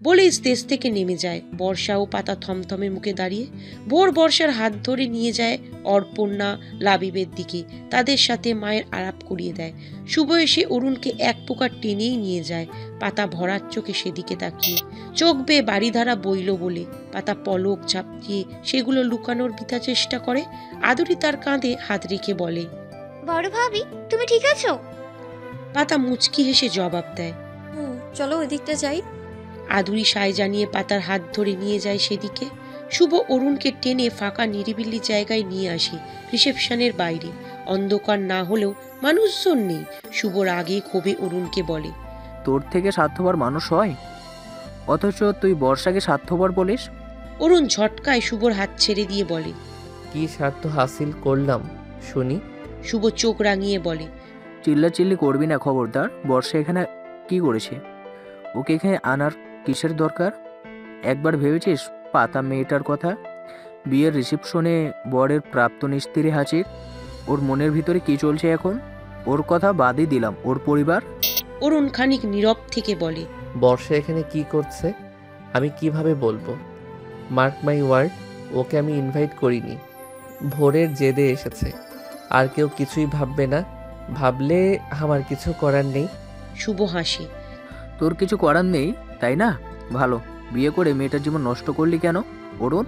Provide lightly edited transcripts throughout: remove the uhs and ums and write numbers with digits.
বলেই স্টেজ থেকে নেমে যায়। বর্ষা ও পাতা থমথমে মুখে দাঁড়িয়ে। ভোর বর্ষার হাত ধরে নিয়ে যায় অর্পণা লাবিবের দিকে, তাদের সাথে মায়ের আলাপ করিয়ে দেয়। শুভ এসে অরুণকে এক প্রকার টেনেই নিয়ে যায়। পাতা ভরার চোখে সেদিকে তাকিয়ে, চোখ বেয়ে বাড়িধারা বইল বলে পাতা পলক ঝাপটিয়ে সেগুলো লুকানোর বৃথা চেষ্টা করে। আদুরি তার কাঁধে হাত রেখে বলে, বড় ভাবি তুমি ঠিক আছো? পাতা মুচকি হেসে জবাব দেয়, চলো ওই দিকটা যাই। আদুরি সায় জানিয়ে পাতার হাত ধরে নিয়ে যায় সেদিকে। শুভ অরুণকে টেনে ফাঁকা নিরিবিলি জায়গায় নিয়ে আসে, রিসেপশনের বাইরে। অন্ধকার না হলেও মানুষজন নেই। শুভর আগে ক্ষোভে অরুণকে বলে, তোর থেকে স্বার্থপর মানুষ হয়, অথচ তুই বর্ষাকে স্বার্থপর বলিস। অরুণ ঝটকায় শুভর হাত ছেড়ে দিয়ে বলে, কি স্বার্থ হাসিল করলাম শুনি? শুভ চোখ রাঙিয়ে বলে, চিল্লাচিল্লি করবি না, খবরদার। বর্ষা এখানে কি করেছে? ওকে এখানে আনার কিসের দরকার? একবার ভেবেছিস পাতা মেয়েটার কথা? বিয়ের রিসেপশনে বরের প্রাক্তন স্ত্রী হাজির, ওর মনের ভিতরে কি চলছে এখন? ওর কথা বাদই দিলাম, ওর পরিবার। অরুণ খানিক নীরব থেকে বলে, বর্ষা এখানে কি করছে আমি কিভাবে বলবো? মার্ক মাই ওয়ার্ড, ওকে আমি ইনভাইট করিনি। ভোরের জেদে এসেছে, আর কেউ কিছুই ভাববে না। ভাবলে আমার কিছু করার নেই। শুভ হাসে, তোর কিছু করার নেই তাই না? ভালো, বিয়ে করে মেয়েটার জীবন নষ্ট করলি কেন অরুণ?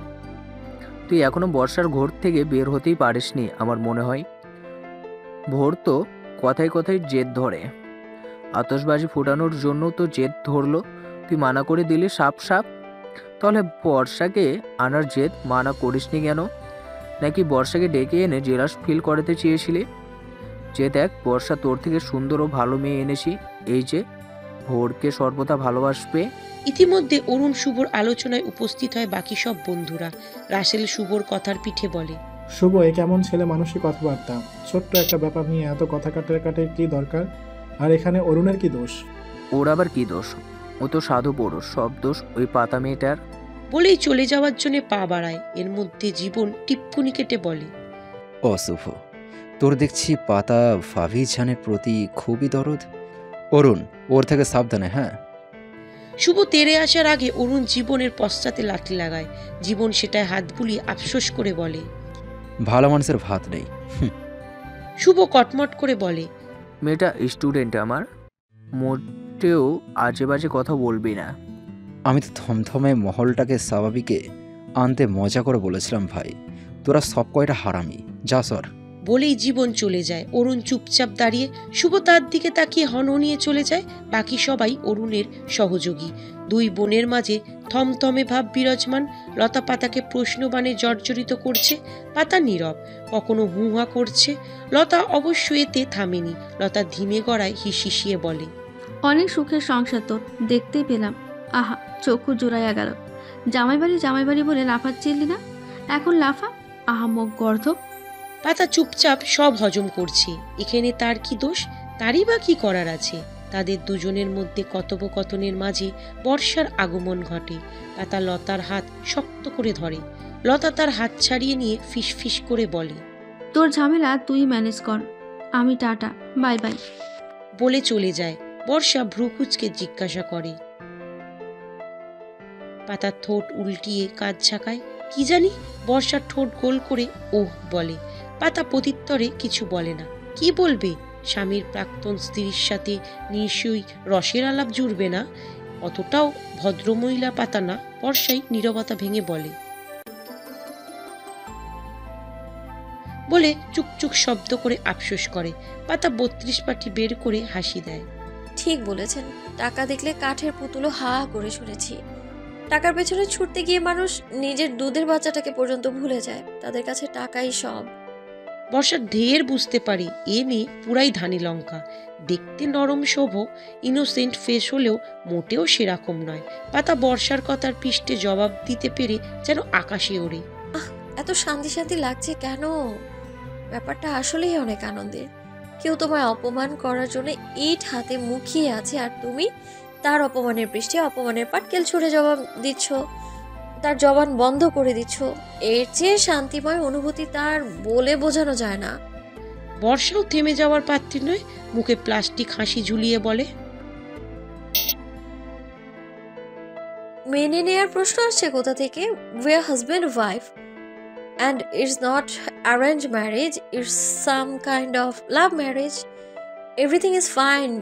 তুই এখনো বর্ষার ঘোর থেকে বের হতেই পারিসনি আমার মনে হয়। ভোর তো কথায় কথায় জেদ ধরে, আতশবাজি ফোটানোর জন্য তো জেদ ধরলো, তুই মানা করে দিলি সাপ সাপ। তাহলে বর্ষাকে আনার জেদ মানা করিসনি কেন? নাকি বর্ষাকে ডেকে এনে জেলাস ফিল করাতে চেয়েছিলি যে দেখ বর্ষা তোর থেকে সুন্দর ও ভালো মেয়ে এনেছি, এই যে ভোরকে সর্বদা ভালোবাসবে। ইতিমধ্যে অরুণ শুভর আলোচনায় উপস্থিত হয় বাকি সব বন্ধুরা। রাসেল শুভর কথার পিঠে বলে, শুভ এ কেমন ছেলে মানুষই কথাবার্তা, ছোট্ট একটা ব্যাপার নিয়ে এত কথা কাটাকাটি কি দরকার? আর এখানে অরুণের কি দোষ? ওর আবার কি দোষ? ও তো সাধু পুরুষ, সব দোষ ওই পাতা মেয়েটার। বলেই চলে যাওয়ার জন্য পা বাড়ায়। এর মধ্যে জীবন টিপ্পনি কেটে বলে, অশুভ, তোর দেখছি পাতা ফাভিজানের প্রতি খুবই দরদ। অরুণ, ওর থেকে সাবধানে, হ্যাঁ? শুভ তেড়ে আসার আগে অরুণ জীবনের পশ্চাতে লাঠি লাগায়। জীবন সেটায় হাত বুলিয়ে আফসোস করে বলে, ভালো মানুষের ভাত নেই। শুভ কটমট করে বলে, মেয়েটা স্টুডেন্ট আমার, মোটেও আজে বাজে কথা বলবি না। আমি তো থমথমে মহলটাকে স্বাভাবিকে আনতে মজা করে বলেছিলাম ভাই, তোরা সব কয়টা হারামি, যা সর। বলেই জীবন চলে যায়। অরুণ চুপচাপ দাঁড়িয়ে, শুভ তার দিকে তাকিয়ে হনহনিয়ে চলে যায়। বাকি সবাই অরুণের সহযোগী। দুই বোনের মাঝে থমথমে ভাব বিরাজমান। লতা পাতাকে প্রশ্নবাণে জর্জরিত করছে, পাতা নীরব, কখনো হুহা করছে। লতা অবশ্য এতে থামেনি। লতা ধীমে গড়ায় হিসিয়ে বলে, অনেক সুখের সংসার তোর, দেখতেই পেলাম। আহা, চক্ষু জোড়াইয়া গেল। জামাইবাড়ি বলে লাফাচ্ছিলি না, এখন লাফা, আহামক গর্ধব। পাতা চুপচাপ সব হজম করছে। এখানে তার কি দোষ? তারই বা কি করার আছে? তাদের দুজনের মধ্যে কথোপকথনের মাঝে বর্ষার আগমন ঘটে। পাতা লতার হাত শক্ত করে ধরে। লতা তার হাত ছাড়িয়ে নিয়ে ফিসফিস করে বলে, তোর ঝামেলা তুই ম্যানেজ কর, আমি টাটা, বাই বাই। বলে চলে যায়। বর্ষা ভ্রুকুচকে জিজ্ঞাসা করে, পাতার ঠোঁট উল্টিয়ে কাঁধ ঝাঁকায়। কি জানি? বর্ষার ঠোঁট গোল করে ওহ বলে। পাতা প্রত্যুত্তরে কিছু বলে না। কি বলবে? স্বামীর প্রাক্তন স্ত্রীর সাথে নিশ্চয়ই রসের আলাপ জুড়বে না। অতটাও ভদ্রমহিলা পাতা না। বর্ষাই নীরবতা ভেঙে বলে, বলে চুকচুক শব্দ করে আফসোস করে। পাতা 32 পাটি বের করে হাসি দেয়। ঠিক বলেছেন, টাকা দেখলে কাঠের পুতুলও হা করে শুনেছি। টাকার পেছনে ছুটতে গিয়ে মানুষ নিজের দুধের বাচ্চাটাকে পর্যন্ত ভুলে যায়। তাদের কাছে টাকাই সব। বর্ষা ঢের বুঝতে পারে এ মেয়ে পুরাই ধানি লঙ্কা। দেখতে নরম শোভ, ইনোসেন্ট ফেস হলেও মোটেও সেরকম নয়। পাতা বর্ষার কথার পৃষ্ঠে জবাব দিতে পেরে যেন আকাশে ওড়ে। এত শান্তি শান্তি লাগছে কেন? ব্যাপারটা আসলেই অনেক আনন্দের। কেউ তোমায় অপমান করার জন্য ইট হাতে মুখিয়ে আছে, আর তুমি তার অপমানের পৃষ্ঠে অপমানের পাটকেল ছুঁড়ে জবাব দিচ্ছ, তার জবান বন্ধ করে দিচ্ছ। এর চেয়ে শান্তিময় অনুভূতি তার বলে বোঝানো যায় না। বর্ষাও থেমে যাওয়ার পাত্রী নয়, মুখে প্লাস্টিক হাসি ঝুলিয়ে বলে, মেনে নেয়ার প্রশ্ন আসছে কোথা থেকে? We are husband wife, and it's not arranged marriage, it's some kind of love marriage. Everything is fine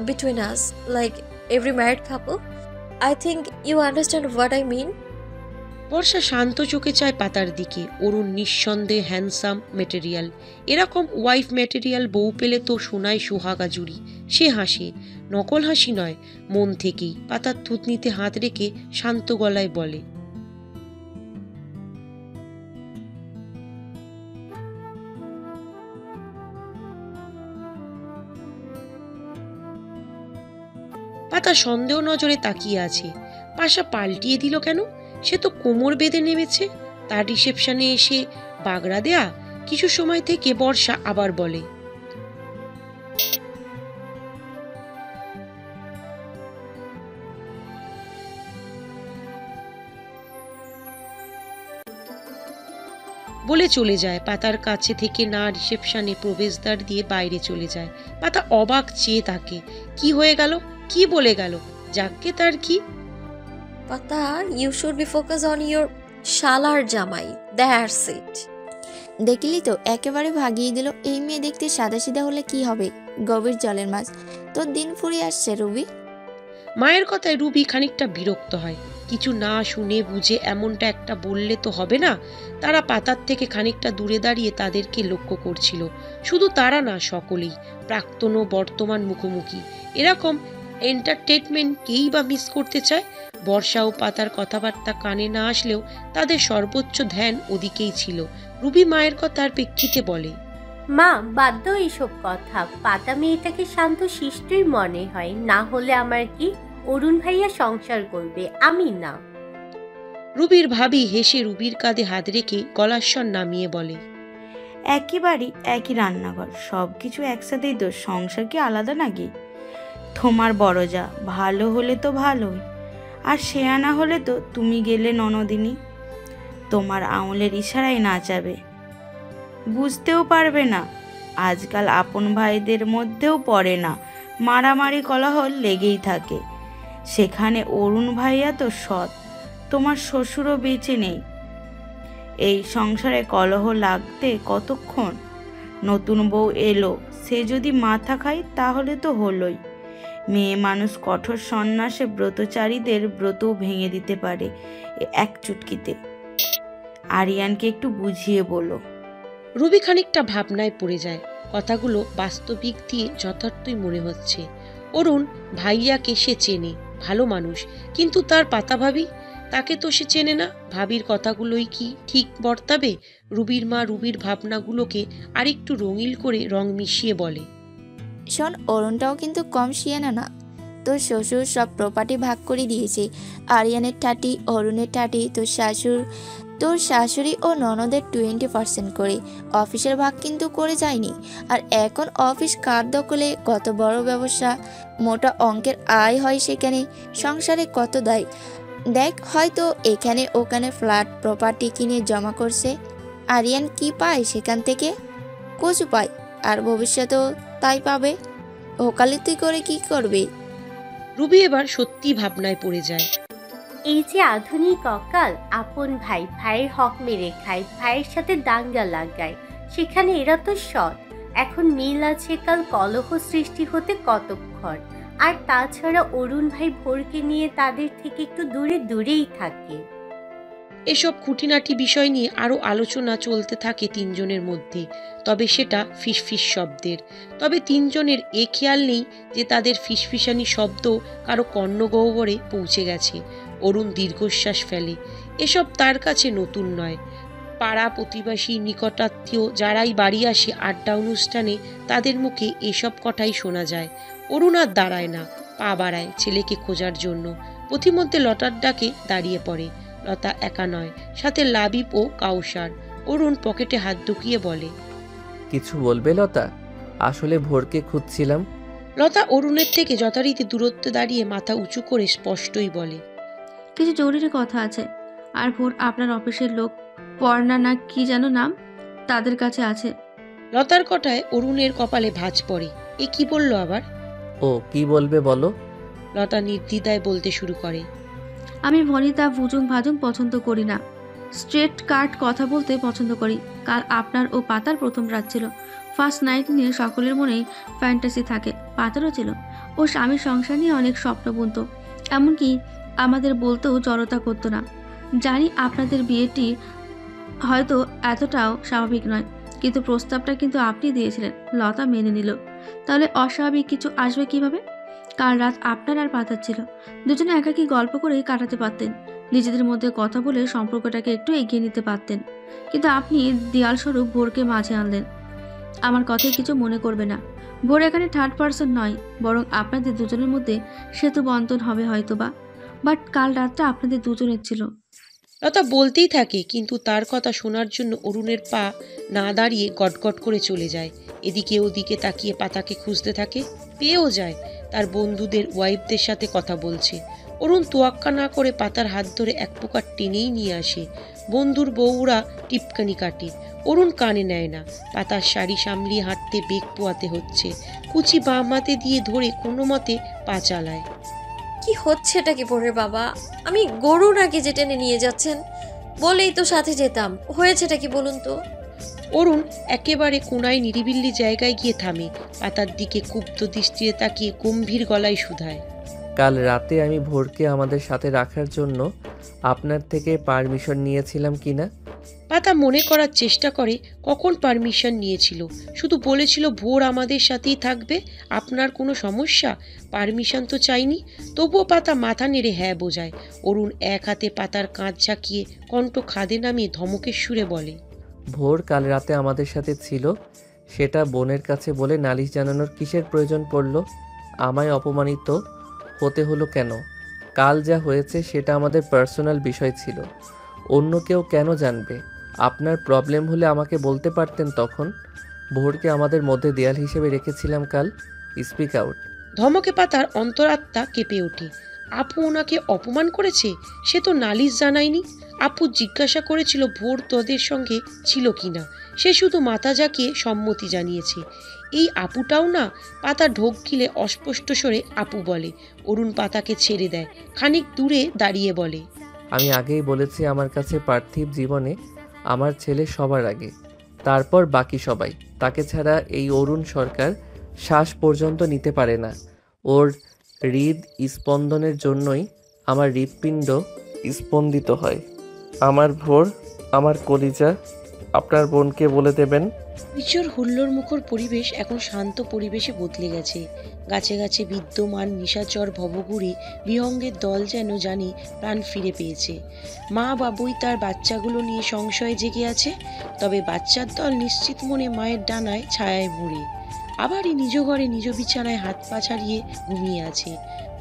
between us, like every married couple. I think you understand what I mean. বর্ষা শান্ত চোখে চায় পাতার দিকে। অরুণ নিঃসন্দেহে handsome material, এরকম wife material বউ পেলে তো সোনায় সোহাগা জুড়ি। সে হাসে, নকল হাসি নয়, মন থেকেই। পাতার থুতনিতে হাত রেখে শান্ত গলায় বলে, পাতা সন্দেহ নজরে তাকিয়ে আছে। পাশা পাল্টিয়ে দিল কেন? সে তো কোমর বেঁধে নেমেছে। তার রিসেপশনে এসে বাগড়া দেয়া। কিছু সময় থেকে বর্ষা আবার বলে, বলে চলে যায়। পাতার কাছে থেকে না রিসেপশনে প্রবেশদ্বার দিয়ে বাইরে চলে যায়। পাতা অবাক চেয়ে তাকে। কি হয়ে গেল? কি বলে গেল? যাকে তার কি? পাতা, you should be focused on your শালার জামাই, that's it. দেখলি তো, একেবারে ভাগিয়ে দিল। এই মেয়ে দেখতে সাদাসিধা হলে কি হবে? গভীর জলের মাছ। তোর দিন ফুরিয়ে আসছে রুবি। মায়ের কথায় রুবি খানিকটা বিরক্ত হয়। কিছু না শুনে বুঝে এমনটা একটা বললে তো হবে না। তারা পাতার থেকে খানিকটা দূরে দাঁড়িয়ে তাদেরকে লক্ষ্য করছিল। শুধু তারা না, সকলেই, প্রাক্তন ও বর্তমান মুখোমুখি। এরকম এন্টারটেনমেন্ট কেই বা মিস করতে চায়? বর্ষা ও পাতার কথাবার্তা কানে না আসলেও তাদের সর্বোচ্চ ধ্যান ওদিকেই ছিল। রুবি মায়ের কথার প্রেক্ষিতে বলে, মা, বাধ্য এইসব কথা। পাতা মেয়েটাকে শান্ত শিষ্টই মনে হয়। না হলে আমার কি? অরুণ ভাইয়া সংসার করবে, আমি না। রুবির ভাবি হেসে রুবির কাঁধে হাত রেখে গলার স্বর নামিয়ে বলে, একই বাড়ি, একই রান্নাঘর, সব কিছু একসাথেই তো। সংসার কি আলাদা নাকি? তোমার বড় যা ভালো হলে তো ভালোই, আর শেয়ানা হলে তো তুমি গেলে ননদিনী। তোমার আঙুলের ইশারায় নাচাবে, বুঝতেও পারবে না। আজকাল আপন ভাইদের মধ্যেও পড়ে না, মারামারি কলহ লেগেই থাকে। সেখানে অরুণ ভাইয়া তো সৎ, তোমার শ্বশুরও বেঁচে নেই। এই সংসারে কলহ লাগতে কতক্ষণ? নতুন বউ এলো, সে যদি মাথা খায় তাহলে তো হলোই। মেয়ে মানুষ কঠোর সন্ন্যাসে ব্রতচারীদের ব্রতও ভেঙে দিতে পারে এক চুটকিতে। আরিয়ানকে একটু বুঝিয়ে বলো। রুবি খানিকটা ভাবনায় পড়ে যায়। কথাগুলো বাস্তবিক দিয়ে যথার্থই মনে হচ্ছে। অরুণ ভাইয়াকে সে চেনে, ভালো মানুষ, কিন্তু তার পাতা ভাবি, তাকে তো সে চেনে না। ভাবির কথাগুলোই কি ঠিক বর্তাবে? রুবির মা রুবির ভাবনাগুলোকে আরেকটু রঙিল করে রং মিশিয়ে বলে, শোন, অরুণটাও কিন্তু কম শিয়ানা না। তোর শ্বশুর সব প্রপার্টি ভাগ করে দিয়েছে। আরিয়ানের 30, অরুণের 30, তোর শাশুড়ি ও ননদের 20% করে। অফিসের ভাগ কিন্তু করে যায়নি। আর এখন অফিস কার দখলে? কত বড় ব্যবসা, মোটা অঙ্কের আয় হয় সেখানে। সংসারে কত দায়। দেখ, হয়তো এখানে ওখানে ফ্ল্যাট প্রপার্টি কিনে জমা করছে। আরিয়ান কি পায় সেখান থেকে? কচু পায়, আর ভবিষ্যতেও তাই পাবে। ওকালতি করে কি করবে? রুবি এবার সত্যি ভাবনায় পড়ে যায়। এই যে আধুনিক অকাল, আপন ভাই ভাইয়ের হক মেরে খায়, ভাইয়ের সাথে দাঙ্গা লাগায়, সেখানে এরা তো সৎ। এখন মিল আছে, কাল কলহ সৃষ্টি হতে কতক্ষণ। আর তাছাড়া অরুণ ভাই ভোরকে নিয়ে তাদের থেকে একটু দূরে দূরেই থাকে। এসব খুঁটিনাটি বিষয় নিয়ে আরও আলোচনা চলতে থাকে তিনজনের মধ্যে। তবে সেটা ফিসফিস শব্দের। তবে তিনজনের এ খেয়াল নেই যে তাদের ফিসফিসানি শব্দ কারো কর্ণগহ্বরে পৌঁছে গেছে। অরুণ দীর্ঘশ্বাস ফেলে। এসব তার কাছে নতুন নয়। পাড়া প্রতিবেশী, নিকটাত্মীয় যারাই বাড়ি আসে আড্ডা অনুষ্ঠানে, তাদের মুখে এসব কথাই শোনা যায়। অরুণ আর দাঁড়ায় না, পা বাড়ায় ছেলেকে খোঁজার জন্য। পথিমধ্যে লতার ডাকে দাঁড়িয়ে পড়ে। লতা একা নয়, সাথে লাবিব ও কাউসার। অরুণ পকেটে হাত ঢুকিয়ে বলে, কিছু বলবে লতা? আসলে ভোরকে খুঁজছিলাম। লতা অরুণের থেকে যথারীতি দূরত্বে দাঁড়িয়ে মাথা উঁচু করে স্পষ্টই বলে, কিছু জরুরি কথা আছে। আর ভোর আপনার অফিসের লোক পর্ণা না কি যেন নাম, তাদের কাছে আছে। লতার কথায় অরুণের কপালে ভাঁজ পড়ে। এ কি বলল আবার? ও কি বলবে বলো। লতা নির্দ্বিধায় বলতে শুরু করে, আমি ভনিতা ভুজুং ভাজুং পছন্দ করি না, স্ট্রেট কাট কথা বলতে পছন্দ করি। কাল আপনার ও পাতার প্রথম রাত ছিল। ফার্স্ট নাইট নিয়ে সকলের মনেই ফ্যান্টাসি থাকে, পাতারও ছিল। ও স্বামীর সংসার নিয়ে অনেক স্বপ্ন বুনত, এমনকি আমাদের বলতেও জড়তা করতো না। জানি আপনাদের বিয়েটি হয়তো এতটাও স্বাভাবিক নয়, কিন্তু প্রস্তাবটা কিন্তু আপনি দিয়েছিলেন। লতা মেনে নিল। তাহলে অস্বাভাবিক কিছু আসবে কিভাবে? কাল রাত আপনার আর পাতার ছিল, দুজনে একাকী গল্প করে কাটাতে পারতেন, নিজেদের মধ্যে কথা বলে সম্পর্কটাকে একটু এগিয়ে নিতে পারতেন। কিন্তু আপনি দেয়ালস্বরূপ ভোরকে মাঝে আনলেন। আমার কথায় কিছু মনে করবে না, ভোর এখানে থার্ড পারসন নয়, বরং আপনাদের দুজনের মধ্যে সেতু বন্ধন হবে হয়তোবা। বাট কাল রাতটা আপনাদের দুজনের ছিল। লতা বলতেই থাকে, কিন্তু তার কথা শোনার জন্য অরুণের পা না দাঁড়িয়ে গটগট করে চলে যায়। এদিকে ওদিকে তাকিয়ে পাতাকে খুঁজতে থাকে, পেয়েও যায়। তার বন্ধুদের ওয়াইফদের সাথে কথা বলছে। অরুণ তোয়াক্কা না করে পাতার হাত ধরে এক প্রকার টেনেই নিয়ে আসে। বন্ধুর বউরা টিপকানি কাটে, অরুণ কানে নেয় না। পাতার শাড়ি সামলিয়ে হাঁটতে বেগ পোয়াতে হচ্ছে। কুচি বাম হাতে দিয়ে ধরে কোনো মতে পা চালায়। কি হচ্ছে এটা কি পরে বাবা? আমি গরু নাকি যে টেনে নিয়ে যাচ্ছেন? বলেই তো সাথে যেতাম। হয়েছেটা কি বলুন তো? অরুণ একেবারে কোনায় নিরিবিল্লি জায়গায় গিয়ে থামে। পাতার দিকে কুব্ধ দৃষ্টিতে তাকিয়ে গম্ভীর গলায় শুধায়, কাল রাতে আমি ভোরকে আমাদের সাথে রাখার জন্য আপনার থেকে পারমিশন নিয়েছিলাম কিনা? পাতা মনে করার চেষ্টা করে কখন পারমিশন নিয়েছিল। শুধু বলেছিল ভোর আমাদের সাথেই থাকবে, আপনার কোনো সমস্যা? পারমিশন তো চাইনি। তবুও পাতা মাথা নেড়ে হ্যাঁ বোঝায়। অরুণ এক হাতে পাতার কাঁধ ঝাঁকিয়ে কণ্ঠ খাদে নামিয়ে ধমকের সুরে বলে, ভোর কাল রাতে আমাদের সাথে ছিল, সেটা বোনের কাছে বলে নালিশ জানানোর কিসের প্রয়োজন পড়ল? আমায় অপমানিত হতে হলো কেন? কাল যা হয়েছে সেটা আমাদের পার্সোনাল বিষয় ছিল, অন্য কেউ কেন জানবে? আপনার প্রবলেম হলে আমাকে বলতে পারতেন তখন। ভোরকে আমাদের মধ্যে দেয়াল হিসেবে রেখেছিলাম কাল। Speak out. ধমকে পাতার অন্তরাত্মা কেঁপে ওঠে। আপু ওনাকে অপমান করেছে? সে তো নালিশ জানায়নি। আপু জিজ্ঞাসা করেছিল ভোর তোদের সঙ্গে ছিল কিনা, সে শুধু মাথা ঝাঁকিয়ে সম্মতি জানিয়েছে। এই আপুটাও না? পাতা ঢোক গিলে অস্পষ্ট স্বরে আপু বলে। অরুণ পাতাকে ছেড়ে দেয়, খানিক দূরে দাঁড়িয়ে বলে, আমি আগেই বলেছি আমার কাছে পার্থিব জীবনে আমার ছেলে সবার আগে, তারপর বাকি সবাই। তাকে ছাড়া এই অরুণ সরকার শ্বাস পর্যন্ত নিতে পারে না। ওর হৃদ স্পন্দনের জন্যই আমার হৃৎপিণ্ড স্পন্দিত হয়। আমার ভোর, আমার কলিজা, আপনার বোনকে বলে দেবেন। বিচর হুল্লোর মুখর পরিবেশ এখন শান্ত পরিবেশে বদলে গেছে। গাছে গাছে বিদ্যমান নিশাচর ভবঘুরে বিহঙ্গের দল যেন জানি প্রাণ ফিরে পেয়েছে। মা বাবুই তার বাচ্চাগুলো নিয়ে সংশয়ে জেগে আছে, তবে বাচ্চার দল নিশ্চিত মনে মায়ের ডানায় ছায়ায় মুড়ে আবারই নিজ ঘরে নিজ বিছানায় হাত পা ছাড়িয়ে ঘুমিয়ে আছে।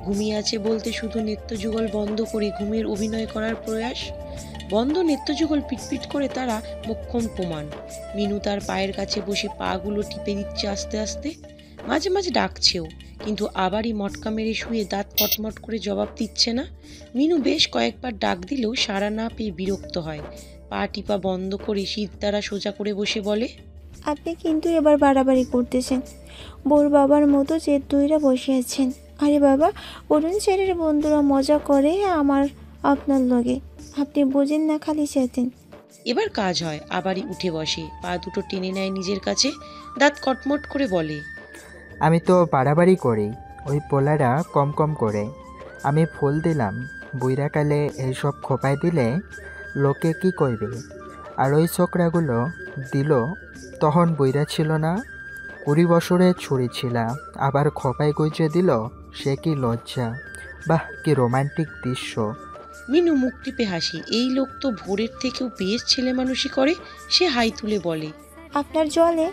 ঘুমিয়ে আছে বলতে শুধু নেত্রযুগল বন্ধ করে ঘুমের অভিনয় করার প্রয়াস। বন্ধ নেত্রযুগল পিটপিট করে তারা মোক্ষম প্রমাণ। মিনু তার পায়ের কাছে বসে পাগুলো টিপে দিচ্ছে আস্তে আস্তে, মাঝে মাঝে ডাকছেও, কিন্তু আবারই মটকা মেরে শুয়ে দাঁত কটমট করে জবাব দিচ্ছে না। মিনু বেশ কয়েকবার ডাক দিলেও সাড়া না পেয়ে বিরক্ত হয়। পা টিপা বন্ধ করে শীত দ্বারা সোজা করে বসে বলে, আপনি কিন্তু এবার বাড়াবাড়ি করতেছেন। বোর বাবার মতো জেদ ধইরা বসে আছেন। আরে বাবা, অরুণ ছেলের বন্ধুরা মজা করে আমার আপনার লগে, আপনি বোঝেন না খালি চেতেন। এবার কাজ হয়। আবারই উঠে বসে, পা দুটো টেনে নেয় নিজের কাছে, দাঁত কটমট করে বলে, আমি তো বাড়াবাড়ি করি, ওই পোলারা কম কম করে। আমি ফুল দিলাম, বুইরাকালে এইসব খোপায় দিলে লোকে কি কইবে? আর ওই ছোকরাগুলো দিল তখন বইরা ছিল না, 20 বছরে ছুরি ছিলা, আবার খোপায় গইজে দিল, সে কি লজ্জা! বাহ, কি রোমান্টিক দৃশ্য। মিনু মুখ টিপে হাসি। এই লোক তো ভোরের থেকেও বেশ ছেলে মানুষই করে। সে হাই তুলে বলে, আপনার জলে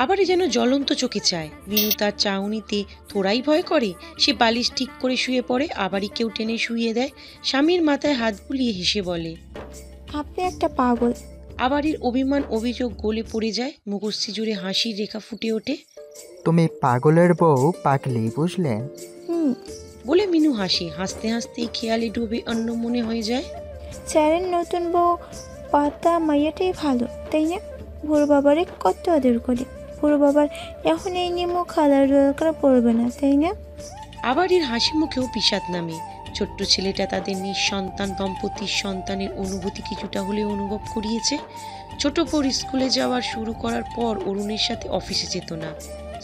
আবারই যেন জ্বলন্ত চোখে চায়। মিনু তার চাউনিতে থোড়াই ভয় করে। সে বালিশ ঠিক করে শুয়ে পড়ে, আবারই কেউ টেনে শুয়ে দেয়। স্বামীর মাথায় হাত বুলিয়ে হেসে বলে, আপনি একটা পাগল। আবারই অভিমান অভিযোগ গলে পড়ে যায়। মুখশ্রী জুড়ে হাসির রেখা ফুটে ওঠে। তুমি পাগলের বউ পাগলি, বুঝলে? হুম। বলে মিনু হাসে, হাসতে হাসতেই খেয়ালে ডুবে অন্য মনে হয়ে যায়। স্যারের নতুন বউ পাতা মাইয়াটাই ভালো, তাই না? ভোর বাবারে কত আদর করে। ভোর বাবার এখন এই নিয়ে খালার দরকার পড়বে না, তাই না? আবারের হাসি মুখেও বিষাদ নামে। ছোট্ট ছেলেটা তাদের নিঃসন্তান দম্পতির সন্তানের অনুভূতি কিছুটা হলেও অনুভব করিয়েছে। ছোট পর স্কুলে যাওয়ার শুরু করার পর অরুণের সাথে অফিসে যেত না।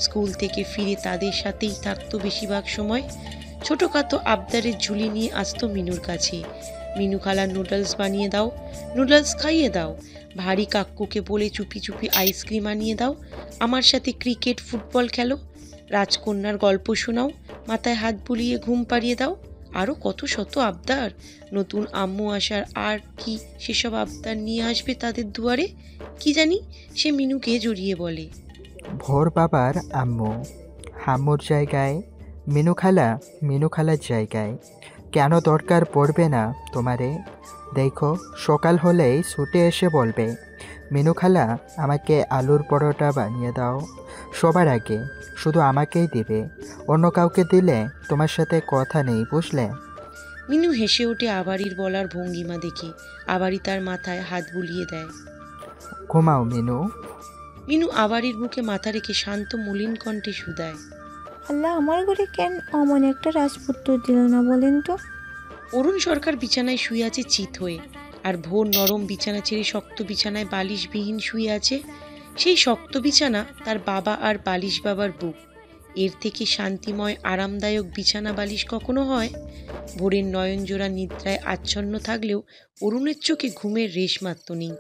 স্কুল থেকে ফিরে তাদের সাথেই থাকতো বেশিরভাগ সময়। ছোটোখাটো আবদারের ঝুলি নিয়ে আসতো মিনুর কাছে। মিনু খালা নুডলস বানিয়ে দাও, নুডলস খাইয়ে দাও, ভারী কাক্কুকে বলে চুপি চুপি আইসক্রিম আনিয়ে দাও, আমার সাথে ক্রিকেট ফুটবল খেলো, রাজকন্যার গল্প শোনাও, মাথায় হাত বুলিয়ে ঘুম পাড়িয়ে দাও। আরও কত শত আবদার। নতুন আম্মু আসার আর কি সেসব আবদার নিয়ে আসবে তাদের দুয়ারে, কি জানি। সে মিনুকে জড়িয়ে বলে, ভোর বাবার আম্মু, আম্মুর জায়গায় মিনু খালার জায়গায় কেন দরকার পড়বে না তোমারে? দেখো, সকাল হলেই ছুটে এসে বলবে, মিনু খালা আমাকে আলুর পরোটা বানিয়ে দাও। সবার আগে শুধু আমাকেই দিবে, অন্য কাউকে দিলে তোমার সাথে কথা নেই, বুঝলে? মিনু হেসে ওঠে আবারির বলার ভঙ্গিমা দেখে। আবারি তার মাথায় হাত বুলিয়ে দেয়। ঘুমাও মিনু। মিনু আবারির বুকে মাথা রেখে শান্ত মলিন কণ্ঠে শুধায়, আল্লাহ আমার ঘরে কেন অমন একটা রাজপুত্র দিল না বলেন তো? অরুণ সরকার বিছানায় শুয়ে আছে চিত হয়ে, আর ভোর নরম বিছানা ছেড়ে শক্ত বিছানায় বালিশবিহীন শুয়ে আছে। সেই শক্ত বিছানা তার বাবা আর বালিশ বাবার বুক। এর থেকে শান্তিময় আরামদায়ক বিছানা বালিশ কখনো হয়? ভোরের নয়নজোড়া নিদ্রায় আচ্ছন্ন থাকলেও অরুণের চোখে ঘুমের রেশ মাত্র নেই।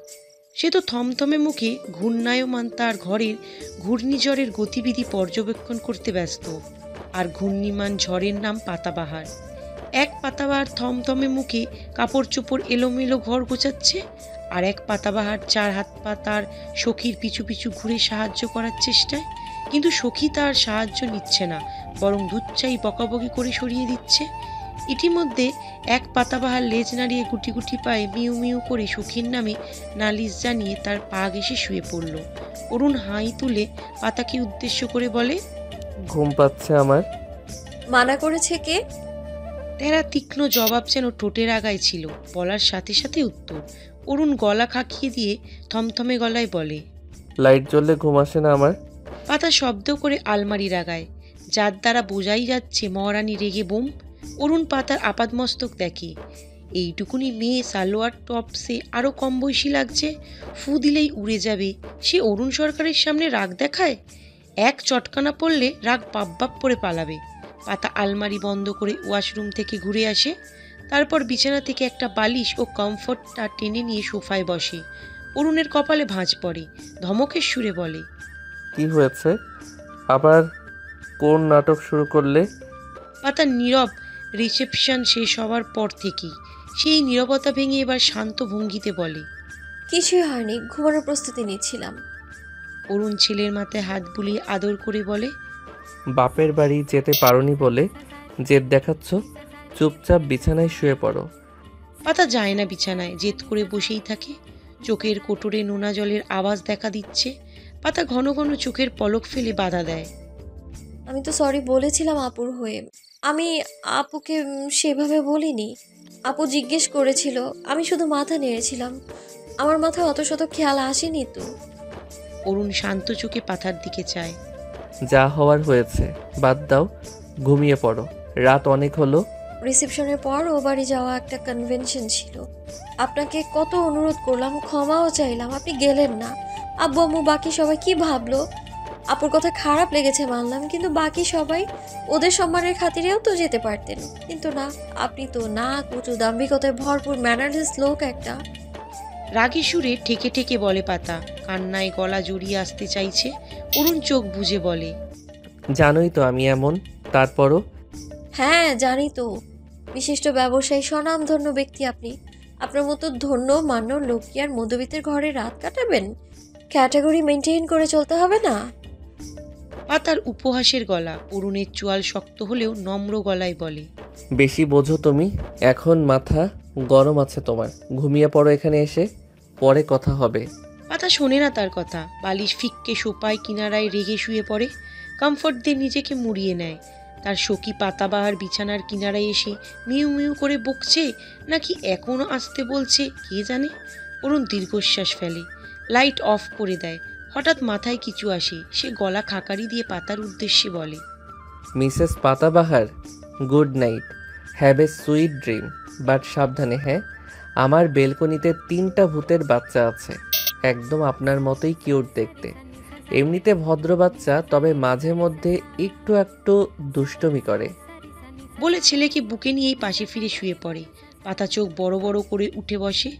সে তো থমথমে মুখে ঘূর্ণায়মান তার ঘরের ঘূর্ণিঝড়ের গতিবিধি পর্যবেক্ষণ করতে ব্যস্ত। আর ঘূর্ণিমান ঝড়ের নাম পাতাবাহার। এক পাতাবাহার থমথমে মুখে কাপড় চোপড় এলোমেলো ঘর গোছাচ্ছে, আর এক পাতাবাহার 4 হাত পা তার সখীর পিছু পিছু ঘুরে সাহায্য করার চেষ্টায়। কিন্তু সখী তার সাহায্য নিচ্ছে না, বরং দুচ্চাই বকাবকি করে সরিয়ে দিচ্ছে। ইতিমধ্যে এক পাতাবাহার লেজ নাড়িয়ে গুটি গুটি পায়ে মিউ মিউ করে সখীর নামে নালিশ জানিয়ে তার পা ঘেঁষে শুয়ে পড়ল। অরুণ হাই তুলে পাতাকে উদ্দেশ্য করে বলে, ঘুম পাচ্ছে আমার। মানা করেছে কে? তেরা তীক্ষ্ণ জবাব যেন ঠোঁটের আগায় ছিল, বলার সাথে সাথে উত্তর। অরুণ গলা খাকিয়ে দিয়ে থমথমে গলায় বলে, লাইট জ্বললে ঘুম আসে না আমার। পাতা শব্দ করে আলমারির আগায়, যার দ্বারা বোঝাই যাচ্ছে মহারানী রেগে বোম। অরুণ পাতার আপাদমস্তক দেখে। এইটুকুনি মেয়ে সালোয়ার টপসে আরও কম বয়সী লাগছে। ফু দিলেই উড়ে যাবে। সে অরুণ সরকারের সামনে রাগ দেখায়। এক চটকানা পড়লে রাগ বাপ বাপ করে পালাবে। পাতা আলমারি বন্ধ করে ওয়াশরুম থেকে ঘুরে আসে। তারপর বিছানা থেকে একটা বালিশ ও কমফোর্টটা টেনে নিয়ে সোফায় বসে। অরুণের কপালে ভাঁজ পড়ে। ধমকের সুরে বলে, কি হয়েছে? আবার কোন নাটক শুরু করলে? পাতা নীরব। রিসেপশন শেষ হওয়ার পর থেকেই সেই নীরবতা ভেঙে এবার শান্ত ভঙ্গিতে বলে, কিছুই হয়নি, ঘুমানোর প্রস্তুতি নিচ্ছিলাম। অরুণ ছেলের মাথায় হাত বুলিয়ে আদর করে বলে, বাপের বাড়ি যেতে পারোনি বলে জেদ দেখাচ্ছ? চুপচাপ বিছানায় শুয়ে পড়ো। পাতা যায় না বিছানায়, জেদ করে বসেই থাকে। চোখের কোটরে নোনা জলের আওয়াজ দেখা দিচ্ছে। পাতা ঘন ঘন চোখের পলক ফেলে বাধা দেয়। আমি তো সরি বলেছিলাম আপুর হয়ে। আমি আপুকে সেভাবে বলিনি। আপু জিজ্ঞেস করেছিল, আমি শুধু মাথা নেড়েছিলাম। আমার মাথায় অত শত খেয়াল আসেনি তো। অরুণ শান্ত চোখে পাতার দিকে চায়। যা হওয়ার হয়েছে, বাদ দাও, ঘুমিয়ে পড়ো। রাত অনেক হলো। রিসেপশনের পর ও বাড়ি যাওয়া একটা কনভেনশন ছিল। আপনাকে কত অনুরোধ করলাম, ক্ষমাও চাইলাম, আপনি গেলেন না। আব্বু আম্মু বাকি সবাই কি ভাবলো? আপুর কথা খারাপ লেগেছে মানলাম, কিন্তু বাকি সবাই ওদের সম্মানের খাতিরেও তো যেতে পারতেন। কিন্তু না, আপনি তো না কুচু দাম্ভিকতায় ভরপুর ম্যানারলেস লোক একটা। রাগী সুরে ঠেকে ঠেকে বলে পাতা। কান্নায় গলা জড়িয়ে আসতে চাইছে। অরুণ চোখ বুজে বলে, জানোই তো আমি এমন। তারপরও? হ্যাঁ জানি তো, বিশিষ্ট ব্যবসায়ী, স্বনামধন্য ব্যক্তি আপনি। আপনার মতো ধন্য মান্য লোক কি আর মধ্যবিত্তের ঘরে রাত কাটাবেন? ক্যাটাগরি মেনটেন করে চলতে হবে না? পাতার উপহাসের গলা। অরুণের চোয়াল শক্ত হলেও নম্র গলায় বলে, বেশি বোঝো তুমি। এখন মাথা গরম আছে তোমার। ঘুমিয়ে পড়ো এখানে এসে, পরে কথা হবে। পাতা শোনে না তার কথা। বালিশ ফিক্কে সোপায় কিনারায় রেগে শুয়ে পড়ে। কমফর্ট দিয়ে নিজেকে মুড়িয়ে নেয়। তার সখী পাতাবাহার বিছানার কিনারায় এসে মিউ মিউ করে বকছে নাকি এখনও আসতে বলছে কে জানে। অরুণ দীর্ঘশ্বাস ফেলে, লাইট অফ করে দেয়। হঠাৎ মাথায় কিছু আসে, সে গলা খাকারি দিয়ে পাতার উদ্দেশ্যে বলে, Mrs Patabahar, good night, have a sweet dream. But সাবধানে হ্যাঁ, আমার বেলকনিতে 3টা ভূতের বাচ্চা আছে, একদম আপনার মতোই কিউট দেখতে। এমনিতে ভদ্র বাচ্চা, তবে মাঝে মধ্যে একটু একটু দুষ্টমি করে। বলে ছেলেকে বুকে নিয়েই পাশে ফিরে শুয়ে পড়ে। পাতা চোখ বড় বড় করে উঠে বসে।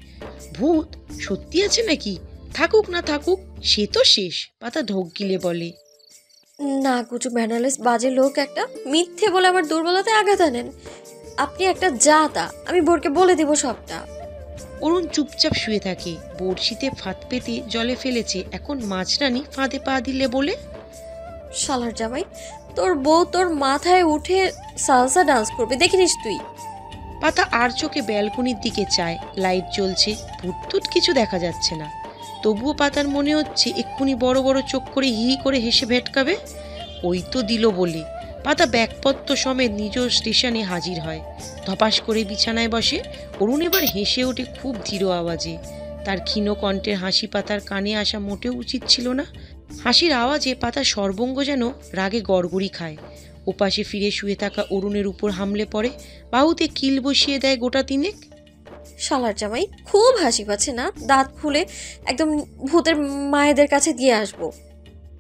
ভূত সত্যি আছে নাকি? থাকুক না থাকুক, সে তো শেষ। পাতা ঢোক গিলে বলে, না কুচু ম্যানালেস বাজে লোক একটা, মিথ্যে বলে আমার দুর্বলতায় আঘাত আনেন। আপনি একটা জাতা, আমি বোরকে বলে দিব সবটা। অরুণ চুপচাপ শুয়ে থাকে। বড়শিতে ফাঁদ পেতে জলে ফেলেছে, এখন মাছরানি ফাঁদে পা দিলে বলে, শালার জামাই, তোর বউ তোর মাথায় উঠে সালসা ডান্স করবে, দেখিনিস তুই? পাতা আর চোখে ব্যালকনির দিকে চায়। লাইট জ্বলছে, ভূত টুত কিছু দেখা যাচ্ছে না। তবুও পাতার মনে হচ্ছে এক্ষুনি বড় বড় চোখ করে হি করে হেসে ভেটকাবে। ওই তো দিল বলে পাতা ব্যাগপত্র সমেত নিজ স্টেশনে হাজির হয়। ধপাস করে বিছানায় বসে। অরুণ এবার হেসে ওঠে খুব ধীর আওয়াজে। তার ক্ষীণ কণ্ঠের হাসি পাতার কানে আসা মোটেও উচিত ছিল না। হাসির আওয়াজে পাতা সর্বঙ্গ যেন রাগে গড়গড়ি খায়। ওপাশে ফিরে শুয়ে থাকা অরুণের উপর হামলে পড়ে, বাহুতে কিল বসিয়ে দেয় গোটা 3। শালার জামাই, খুব হাসি পাচ্ছে না? দাঁত খুলে একদম ভূতের মায়েদের কাছে দিয়ে আসবো।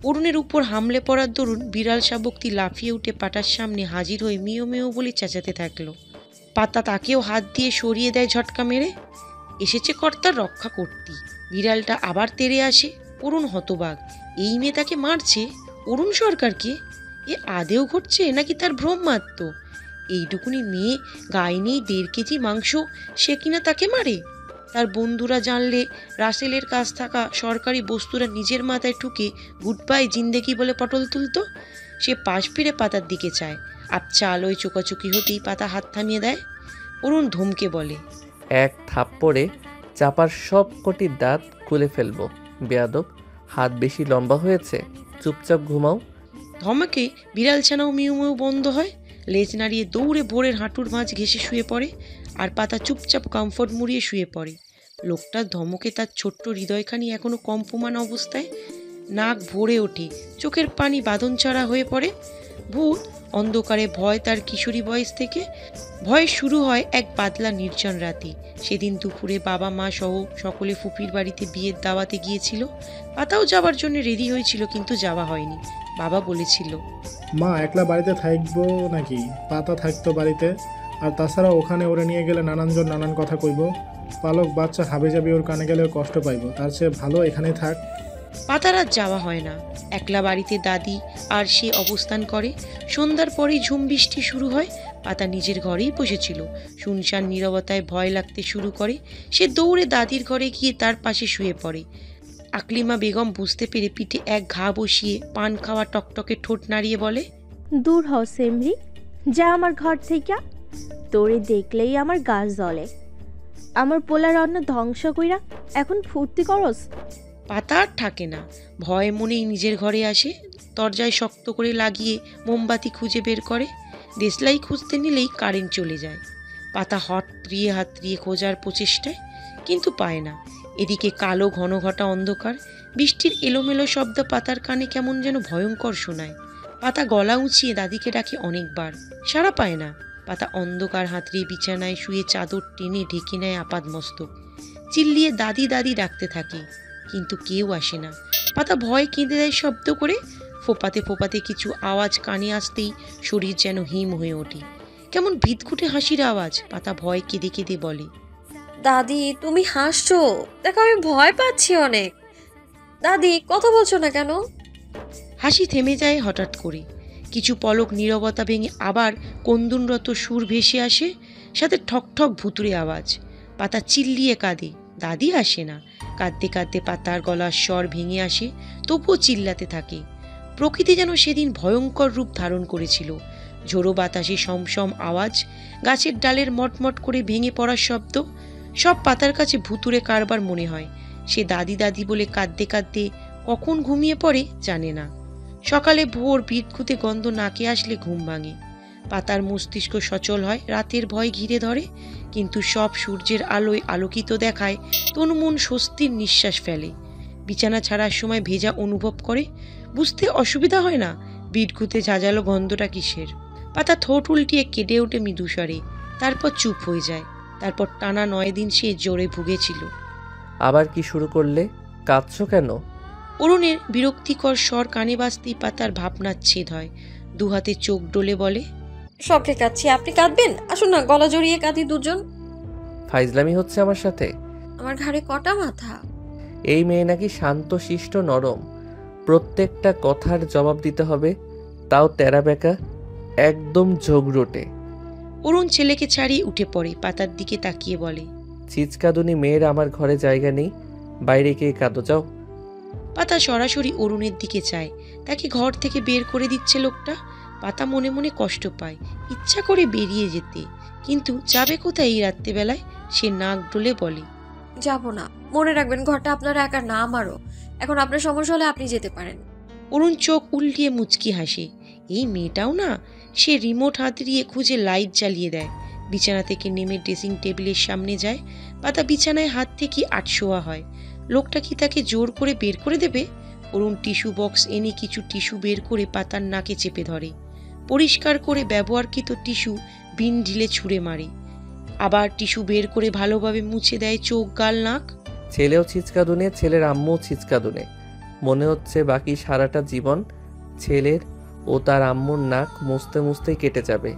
অরুণের উপর হামলে পড়ার দরুন বিড়াল শাবকটি লাফিয়ে উঠে পাতার সামনে হাজির হয়ে মিও মিও বলে চেঁচাতে থাকলো। পাতা তাকেও হাত দিয়ে সরিয়ে দেয় ঝটকা মেরে। এসেছে কর্তার রক্ষা করতে। বিড়ালটা আবার তেড়ে আসে। অরুণ হতবাক, এই মেয়ে তাকে মারছে। অরুণ সরকারকে? এ আদেও ঘটছে নাকি তার ভ্রম মাত্র? এইটুকুনি মেয়ে, গায়ে নেই 1.5 কেজি মাংস, সে কিনা তাকে মারে? তার বন্ধুরা জানলে রাসেলের কাছ থাকা সরকারি বস্তুরা নিজের মাথায় ঠুকে গুড বাই জিন্দেগি বলে পটল তুলত। সে পাশ ফিরে পাতার দিকে চায়। আবছা আলোয় চোকাচুকি হতেই পাতা হাত থামিয়ে দেয়। অরুণ ধমকে বলে, এক থাপ্পড়ে চাপার সব কটি দাঁত খুলে ফেলবো। বেয়াদব, হাত বেশি লম্বা হয়েছে, চুপচাপ ঘুমাও। ধমকে বিড়াল ছানাও মিউ মিউ বন্ধ হয়। লেজ নাড়িয়ে দৌড়ে ভোরের হাঁটুর মাঝ ঘেঁষে শুয়ে পড়ে। আর পাতা চুপচাপ কমফর্ট মুড়িয়ে শুয়ে পড়ে। লোকটার ধমকে তার ছোট্ট হৃদয়খানি এখনো কম্পমান অবস্থায়। নাক ভরে ওঠে, চোখের পানি বাঁধনছাড়া হয়ে পড়ে। ভূত অন্ধকারে ভয় তার কিশোরী বয়স থেকে। ভয় শুরু হয় এক বাদলা নির্জন রাতে। সেদিন দুপুরে বাবা মা সহ সকলে ফুপির বাড়িতে বিয়ের দাওয়াতে গিয়েছিল। পাতাও যাবার জন্য রেডি হয়েছিল, কিন্তু যাওয়া হয়নি। বাবা বলেছিল, মা একলা বাড়িতে থাকবো নাকি? পাতা থাকতো বাড়িতে। আর তাছাড়া ওখানে ওরে নিয়ে গেলে নানানজন নানান কথা কইব। পালক বাচ্চা হাবে যাবে, ওর কানে গেলে কষ্ট পাইব। তার চেয়ে ভালো এখানে থাক। পাতার আর যাওয়া হয় না। একলা বাড়িতে দাদি আর সে অবস্থান করে। সন্ধ্যার পরেই ঝুম বৃষ্টি শুরু হয়। পাতা নিজের ঘরেই বসেছিল। শুনশান নীরবতায় ভয় লাগতে শুরু করে। সে দৌড়ে দাদির ঘরে গিয়ে তার পাশে শুয়ে পড়ে। আকলিমা বেগম বুঝতে পেরে পিঠে এক ঘা বসিয়ে পান খাওয়া টকটকে ঠোঁট নাড়িয়ে বলে, দূর হও সেমরি, যা আমার ঘর থেকে। তোরে দেখলেই আমার গাছ জ্বলে। আমার পোলার অন্ন ধ্বংস কইরা এখন ফুর্তি করস? পাতা আর থাকে না। ভয় মনেই নিজের ঘরে আসে। দরজায় শক্ত করে লাগিয়ে মোমবাতি খুঁজে বের করে। দেশলাই খুঁজতে নিলেই কারেন্ট চলে যায়। পাতা হাতড়িয়ে খোঁজার প্রচেষ্টায়, কিন্তু পায় না। এদিকে কালো ঘন ঘটা অন্ধকার। বৃষ্টির এলোমেলো শব্দ পাতার কানে কেমন যেন ভয়ঙ্কর শোনায়। পাতা গলা উঁচিয়ে দাদিকে ডাকে অনেকবার, সাড়া পায় না। পাতা অন্ধকার হাতড়িয়ে বিছানায় শুয়ে চাদর টেনে ঢেকে নেয় আপাদমস্তক। চিল্লিয়ে দাদি দাদি ডাকতে থাকে, কিন্তু কেউ আসে না। পাতা ভয় কেঁদে দেয় শব্দ করে। ফোপাতে ফোপাতে কিছু আওয়াজ কানে আসতেই শরীর যেন হিম হয়ে ওঠে। কেমন ভিতকুটে হাসির আওয়াজ। পাতা ভয় কেঁদে কেঁদে বলে, দাদি তুমি হাসছো, দেখো আমি ভয় পাচ্ছি অনেক। দাদি কথা বলছো না কেন? হাসি থেমে যায় হঠাৎ করে। কিছু পলক নীরবতা ভেঙে আবার কন্দুনরত সুর ভেসে আসে, সাথে ঠক ঠক ভুতুরে আওয়াজ। পাতা চিল্লিয়ে কাঁদে। দাদি আসে না। কাঁদতে কাঁদতে পাতার গলার স্বর ভেঙে আসে, তবুও চিল্লাতে থাকে। প্রকৃতি যেন সেদিন ভয়ঙ্কর রূপ ধারণ করেছিল। ঝোড়ো বাতাসে সমসম আওয়াজ, গাছের ডালের মটমট করে ভেঙে পড়ার শব্দ। সব পাতার কাছে ভুতুরে কারবার মনে হয়। সে দাদি দাদি বলে কাঁদতে কাঁদতে কখন ঘুমিয়ে পড়ে জানে না। সকালে ভোর বিদঘুটে গন্ধ নাকে আসলে ঘুম ভাঙে। পাতার মস্তিষ্ক সচল হয়, রাতের ভয় ঘিরে ধরে, কিন্তু সব সূর্যের আলোয় আলোকিত দেখায় তনুমন স্বস্তির নিঃশ্বাস ফেলে। বিছানা ছাড়ার সময় ভেজা অনুভব করে, বুঝতে অসুবিধা হয় না বিদঘুটে ঝাঁঝালো গন্ধটা কিসের। পাতা ঠোঁট উল্টিয়ে কেঁদে ওঠে মৃদুস্বরে, তারপর চুপ হয়ে যায়। তারপর টানা 9 দিন সে জ্বরে ভুগেছিল। আবার কি শুরু করলে? কাঁদছো কেন? অরুণের বিরক্তিকর স্বর কানে বাজতেই পাতার ভাবনার ছেদ হয়। দুহাতে চোখ ডলে বলে, শখে কাঁদছি, আপনি কাঁদবেন? আসুন না, গলা জড়িয়ে কাঁদি দুজন। ফাইজলামি হচ্ছে আমার সাথে? আমার ঘাড়ে কটা মাথা। এই মেয়ে নাকি শান্ত শিষ্ট নরম, প্রত্যেকটা কথার জবাব দিতে হবে, তাও তেরা বেকা, একদম ঝগড়টে। অরুণ ছেলেকে ছাড়িয়ে উঠে পড়ে, পাতার দিকে তাকিয়ে বলে, চিচকাদুনি মেয়ের আমার ঘরে জায়গা নেই, বাইরে গিয়ে কাঁদো যাও। পাতা সরাসরি অরুণের দিকে চায়, তাকে ঘর থেকে বের করে দিচ্ছে লোকটা। পাতা মনে মনে কষ্ট পায়, ইচ্ছা করে বেরিয়ে যেতে, কিন্তু যাবে কোথায় এই রাত্রিবেলায়? সে নাক ডলে বলে, যাব না। মনে রাখবেন ঘরটা আপনার একার না, আমারও। এখন আপনার সমস্যা হলে আপনি যেতে পারেন। অরুণ চোখ উল্টিয়ে মুচকি হাসে। এই মেয়েটাও না। সে রিমোট হাত দিয়ে খুঁজে লাইট জ্বালিয়ে দেয়। বিছানা থেকে নেমে ড্রেসিং টেবিলের সামনে যায়। পাতা বিছানায় হাত থেকে আটশোয়া হয়। লোকটা কি তাকে জোর করে বের করে দেবে? অরুণ টিস্যু বক্স এনে কিছু টিস্যু বের করে পাতার নাকে চেপে ধরে। পরিষ্কার করে ব্যবহারকৃত টিস্যু বিন ঢিলে ছুঁড়ে মারে। আবার টিস্যু বের করে ভালোভাবে মুছে দেয় চোখ, গাল, নাক। ছেলেও ছিচকাদুনে, ছেলের আম্মুও ছিচকাদুনে। মনে হচ্ছে বাকি সারাটা জীবন ছেলের ও তার আম্মুর নাক মুছতে মুছতেই কেটে যাবে।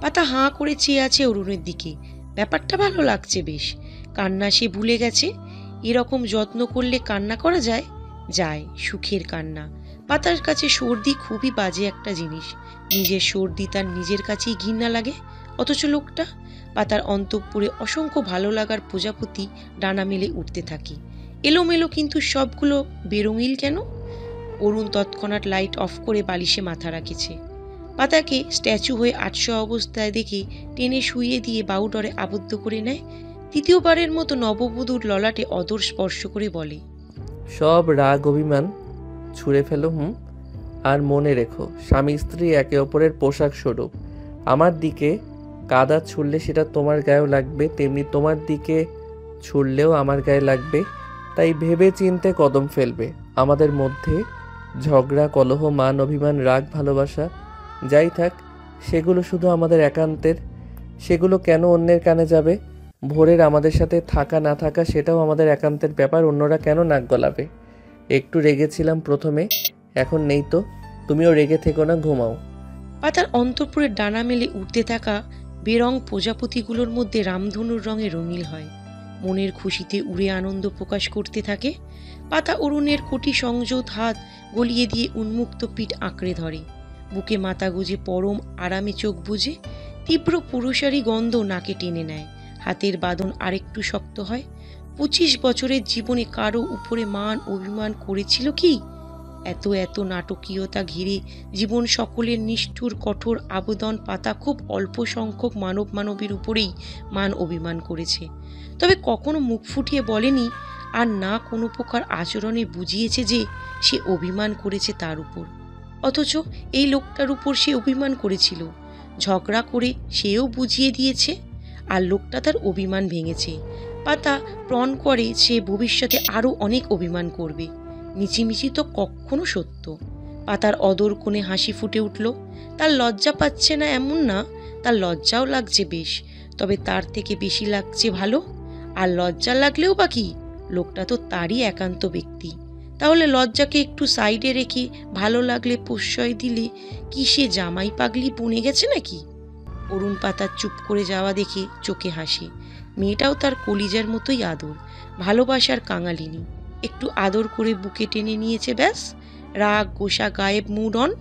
পাতা হাঁ করে চেয়ে আছে অরুণের দিকে। ব্যাপারটা ভালো লাগছে বেশ। কান্না সে ভুলে গেছে। এরকম যত্ন করলে কান্না করা যায়? যায়, সুখের কান্না। পাতার কাছে সর্দি খুবই বাজে একটা জিনিস। নিজের সর্দি তার নিজের কাছেই ঘৃণা লাগে, অথচ লোকটা। পাতার অন্তঃপুরে অসংখ্য ভালো লাগার প্রজাপতি ডানা মেলে উঠতে থাকে। এলোমেলো, কিন্তু সবগুলো বেরঙিল কেন? অরুণ তৎক্ষণাৎ লাইট অফ করে বালিশে মাথা রাখেছে। পাতাকে স্ট্যাচু হয়ে আটশো অবস্থায় দেখে টেনে শুইয়ে দিয়ে বাউডরে আবদ্ধ করে নেয়। তৃতীয়বারের মতো নববধূর ললাটে অদর স্পর্শ করে বলে, সব রাগ অভিমান ছুঁড়ে ফেলো। আর মনে রেখো, স্বামী স্ত্রী একে অপরের পোশাক স্বরূপ। আমার দিকে কাদা ছুড়লে সেটা তোমার গায়েও লাগবে, তেমনি তোমার দিকে ছুড়লেও আমার গায়ে লাগবে। তাই ভেবে চিনতে কদম ফেলবে। আমাদের মধ্যে ঝগড়া, কলহ, মান, অভিমান, রাগ, ভালোবাসা যাই থাক, সেগুলো শুধু আমাদের একান্তের। সেগুলো কেন অন্যের কানে যাবে? ভোরের আমাদের সাথে থাকা না থাকা সেটাও আমাদের একান্তের ব্যাপার। অন্যরা কেন নাক গলাবে? একটু রেগেছিলাম প্রথমে, এখন নেই তো। তুমিও রেগে থেকো না, ঘুমাও। পাতার অন্তঃপুরে ডানা মেলে উঠতে থাকা বেরং প্রজাপতিগুলোর মধ্যে রামধনুর রঙে রঙিল হয়। মনের খুশিতে উড়ে আনন্দ প্রকাশ করতে থাকে। পাতা অরুণের কোটি সংযত হাত গলিয়ে দিয়ে উন্মুক্ত পিঠ আঁকড়ে ধরে। বুকে মাথা গুজে পরম আরামে চোখ বুজে। তীব্র পুরুষারি গন্ধ নাকে টেনে নেয়। হাতের বাঁধন আরেকটু শক্ত হয়। 25 বছরের জীবনে কারো উপরে মান অভিমান করেছিল কি? এত নাটকীয়তা ঘিরে জীবন সকলের নিষ্ঠুর কঠোর আবেদন। পাতা খুব অল্প সংখ্যক মানবীর উপরেই মান অভিমান করেছে, তবে কখনো মুখ ফুটিয়ে বলেনি, আর না কোনো প্রকার আচরণে বুঝিয়েছে যে সে অভিমান করেছে তার উপর। অথচ এই লোকটার উপর সে অভিমান করেছিল। ঝগড়া করে সেও বুঝিয়ে দিয়েছে, আর লোকটা তার অভিমান ভেঙেছে। পাতা প্রণ করে সে ভবিষ্যতে আরও অনেক অভিমান করবে। মিছিমিছি তো কখনো সত্য। পাতার অদর কোণে হাসি ফুটে উঠল। তার লজ্জা পাচ্ছে না এমন না, তার লজ্জাও লাগছে বেশ, তবে তার থেকে বেশি লাগছে ভালো। আর লজ্জা লাগলেও বাকি, লোকটা তো তারই একান্ত ব্যক্তি। তাহলে লজ্জাকে একটু সাইডে রেখে ভালো লাগলে প্রশ্রয় দিলে কি সে জামাই পাগলি বনে গেছে নাকি? অরুণ পাতার চুপ করে যাওয়া দেখে চোখে হাসে। মেয়েটাও তার কলিজার মতোই আদর, ভালোবাসার কাঙালিনী। একটু আদর করে বুকে টেনে নিয়েছে, ব্যাস। রাগ গোসা গায়েব, মুড অন।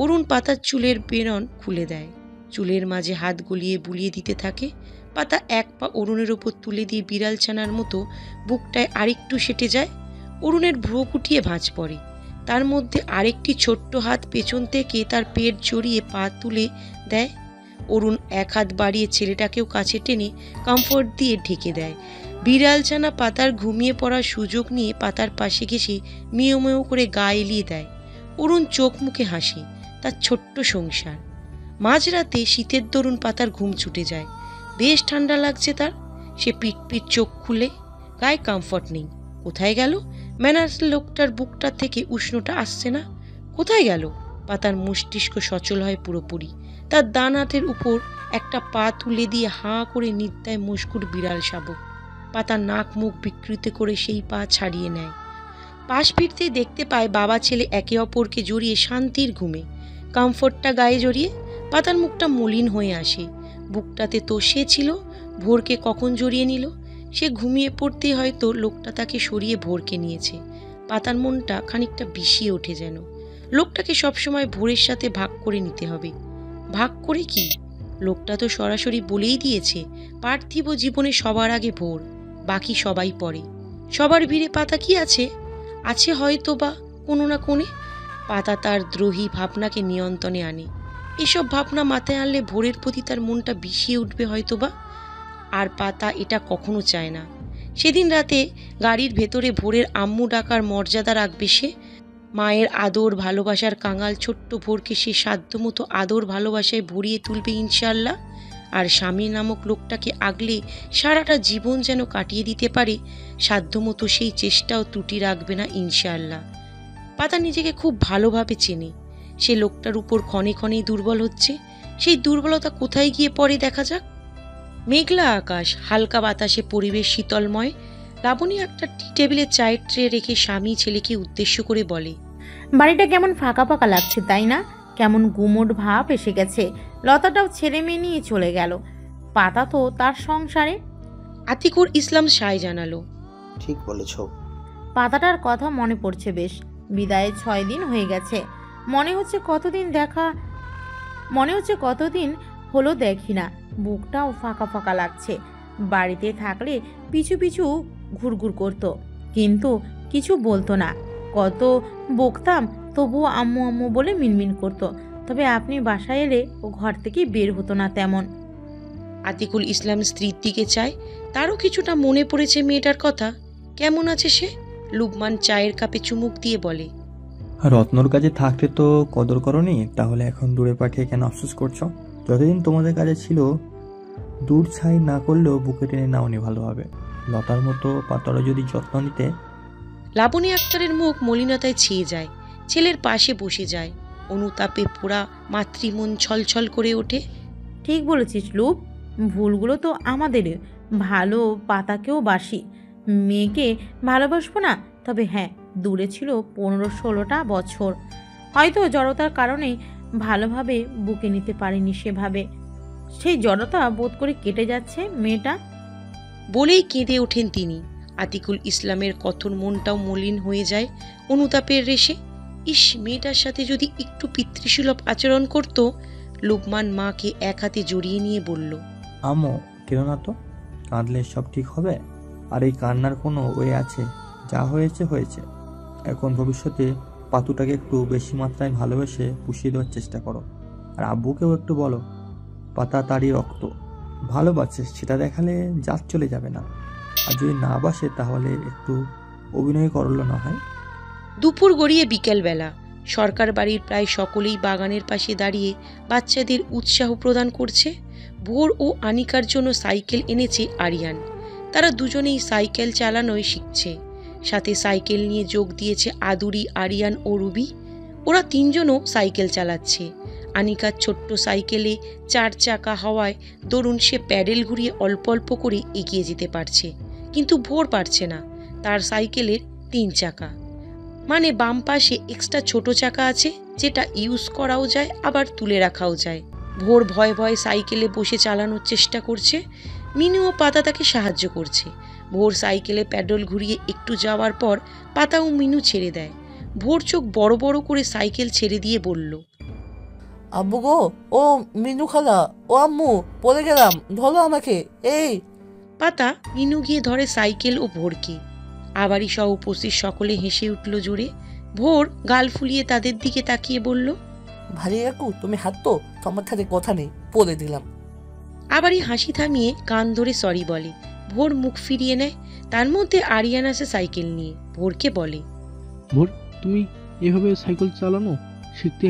অরুণ পাতার চুলের বেরন খুলে দেয়, চুলের মাঝে হাত গলিয়ে বুলিয়ে দিতে থাকে। পাতা এক পা অরুণের ওপর তুলে দিয়ে বিড়াল ছানার মতো বুকটায় আরেকটু সেটে যায়। অরুণের ভ্রু কুটিয়ে ভাঁজ পড়ে। তার মধ্যে আরেকটি ছোট্ট হাত পেছন থেকে তার পেট জড়িয়ে পা তুলে দেয়। অরুণ এক হাত বাড়িয়ে ছেলেটাকেও কাছে টেনে কমফোর্ট দিয়ে ঢেকে দেয়। বিড়ালছানা পাতার ঘুমিয়ে পড়ার সুযোগ নিয়ে পাতার পাশে ঘেঁষে মিও মিও করে গা এলিয়ে দেয়। অরুণ চোখ মুখে হাসে। তার ছোট্ট সংসার। মাঝরাতে শীতের দরুন পাতার ঘুম ছুটে যায়। বেশ ঠান্ডা লাগছে তার। সে পিট চোখ খুলে, গায়ে কমফর্ট নেই। কোথায় গেল? ম্যানার্স লোকটার বুকটার থেকে উষ্ণটা আসছে না। কোথায় গেল? পাতার মস্তিষ্ক সচল হয় পুরোপুরি। তার ডান হাতের উপর একটা পা তুলে দিয়ে হাঁ করে নিদ্রায় মশগুর বিড়াল শাবক। পাতার নাক মুখ বিকৃত করে সেই পা ছাড়িয়ে নেয়। পাশ ফিরতে দেখতে পায় বাবা ছেলে একে অপরকে জড়িয়ে শান্তির ঘুমে। কমফোর্টটা গায়ে জড়িয়ে পাতার মুখটা মলিন হয়ে আসে। বুকটাতে তো সে ছিল, ভোরকে কখন জড়িয়ে নিল। সে ঘুমিয়ে পড়তে হয়তো লোকটা তাকে সরিয়ে ভোরকে নিয়েছে। পাতার মনটা খানিকটা বিষিয়ে ওঠে যেন। লোকটাকে সবসময় ভোরের সাথে ভাগ করে নিতে হবে। ভাগ করে কি? লোকটা তো সরাসরি বলেই দিয়েছে পার্থিব জীবনে সবার আগে ভোর, বাকি সবাই পরে। সবার ভিড়ে পাতা কি আছে? আছে হয়তো বা কোনো না কোণে। পাতা তার দ্রোহী ভাবনাকে নিয়ন্ত্রণে আনে। এসব ভাবনা মাথায় আনলে ভোরের প্রতি তার মনটা বিষিয়ে উঠবে হয়তো বা। আর পাতা এটা কখনো চায় না। সেদিন রাতে গাড়ির ভেতরে ভোরের আম্মু ডাকার মর্যাদা রাখবে সে। মায়ের আদর ভালোবাসার কাঙাল ছোট্ট ভোরকে সে সাধ্যমতো আদর ভালোবাসায় ভরিয়ে তুলবে ইনশাল্লাহ। আর স্বামী নামক লোকটাকে আগলে সারাটা জীবন যেন কাটিয়ে দিতে পারে, সাধ্যমতো সেই চেষ্টাও ত্রুটি রাখবে না ইনশাল্লাহ। পাতা নিজেকে খুব ভালোভাবে চেনে। সে লোকটার উপর ক্ষণে ক্ষণেই দুর্বল হচ্ছে। সেই দুর্বলতা কোথায় গিয়ে পড়ে দেখা যাক। মেঘলা আকাশ, হালকা বাতাসে পরিবেশ শীতলময়। লাবণী একটা টি টেবিলে চায়ের ট্রে রেখে স্বামী ছেলেকে উদ্দেশ্য করে বলে, বাড়িটা কেমন ফাঁকা ফাঁকা লাগছে তাই না? কেমন গুমোট ভাব এসে গেছে। লতাটাও ছেলে মেয়ে নিয়ে চলে গেল। পাতা তো তার সংসারে। আতিকুর ইসলাম সায় জানালো, ঠিক বলেছ। পাতাটার কথা মনে পড়ছে বেশ। বিদায়ের 6 দিন হয়ে গেছে। মনে হচ্ছে কতদিন হলো দেখি না। বুকটাও ফাঁকা ফাঁকা লাগছে। বাড়িতে থাকলে পিছু পিছু ঘুরঘুর করতো, কিন্তু কিছু বলতো না। কত বকতাম, তবুও আম্মু আম্মু বলে মিনমিন করতো। তবে আপনি বাসায় এলে ও ঘর থেকে বের হতো না তেমন। আতিকুল ইসলাম স্ত্রীর দিকে চায়। তারও কিছুটা মনে পড়েছে মেয়েটার কথা। কেমন আছে সে? লুবমান চায়ের কাপে চুমুক দিয়ে বলে, রত্নর কাছে থাকতে তো কদর করনি, তাহলে এখন দূরে পাঠিয়ে কেন আফসোস করছো? যতদিন তোমাদের কাছে ছিল দূর ছাই না করলেও বুকে টেনে নাওনি ভালোভাবে। লতার মতো পাতারও যদি যত্ন নিতে। লাবণী আক্তারের মুখ মলিনতায় ছেয়ে যায়। ছেলের পাশে বসে যায়। অনুতাপে পোড়া মাতৃমন ছলছল করে ওঠে। ঠিক বলেছিস লুব, ভুলগুলো তো আমাদের। ভালো পাতাকেও বাসি, মেয়েকে ভালোবাসবো না। তবে হ্যাঁ, দূরে ছিল 15-16টা বছর। হয়তো জড়তার কারণে ভালোভাবে বুকে নিতে পারিনি সেভাবে। সেই জড়তা বোধ করে কেটে যাচ্ছে মেয়েটা। বলেই কেঁদে ওঠেন তিনি। আতিকুল ইসলামের কথন মনটাও মলিন হয়ে যায় অনুতাপের রেশে। ইস, মেয়েটার সাথে যদি একটু পিতৃসুলভ আচরণ করত। লুবমান মাকে এক হাতে জড়িয়ে নিয়ে বলল, আম্মু কেন না তো, কাঁদলে সব ঠিক হবে। আর এই কান্নার কোনো ওয়ে আছে? যা হয়েছে হয়েছে। এখন ভবিষ্যতে পাতুটাকে একটু বেশি মাত্রায় ভালোবেসে পুষিয়ে দেওয়ার চেষ্টা করো। আর আব্বুকেও একটু বলো পাতা তারই রক্ত, ভালোবাসে সেটা দেখালে জাত চলে যাবে না। আর যদি না বাসে তাহলে একটু অভিনয় করলো না হয়। দুপুর গড়িয়ে বিকেলবেলা। সরকার বাড়ির প্রায় সকলেই বাগানের পাশে দাঁড়িয়ে বাচ্চাদের উৎসাহ প্রদান করছে। ভোর ও আনিকার জন্য সাইকেল এনেছে আরিয়ান। তারা দুজনেই সাইকেল চালানোই শিখছে। সাথে সাইকেল নিয়ে যোগ দিয়েছে আদুরি, আরিয়ান ও রুবি। ওরা তিনজনও সাইকেল চালাচ্ছে। আনিকার ছোট্ট সাইকেলে 4 চাকা হওয়ায় দরুন সে প্যাডেল ঘুরিয়ে অল্প অল্প করে এগিয়ে যেতে পারছে, কিন্তু ভোর পারছে না। তার সাইকেলের 3 চাকা, মানে বাম পাশে এক্সট্রা ছোট চাকা আছে, যেটা ইউজ করাও যায় আবার তুলে রাখাও যায়। ভোর ভয়ে ভয়ে সাইকেলে বসে চালানোর চেষ্টা করছে। মিনু ও পাতা তাকে সাহায্য করছে। ভোর সাইকেলে প্যাডেল ঘুরিয়ে একটু যাওয়ার পর পাতা ও মিনু ছেড়ে দেয়। ভোর চোখ বড় বড় করে সাইকেল ছেড়ে দিয়ে বলল, আব্বু গো, ও মিনু খালা, ও আম্মু, পড়ে গেলাম, ধরো আমাকে। এই পাতা মিনু গিয়ে ধরে সাইকেল ও ভোরকে। আবারই সহ উপস্থিত সকলে হেসে উঠল জোরে। ভোর গাল ফুলিয়ে তাদের দিকে তাকিয়ে বলল, ভারী কাকু তুমি হাঁটতো, তোমার সাথে কথা নেই, পড়ে দিলাম। আবারই হাসি থামিয়ে কান ধরে সরি বলে। ভোর মুখ ফিরিয়ে নেয়। তার মধ্যে আরিয়ান আসে সাইকেল নিয়ে। ভোরকে বলে, ভোর তুমি এভাবে সাইকেল চালানো শিখতে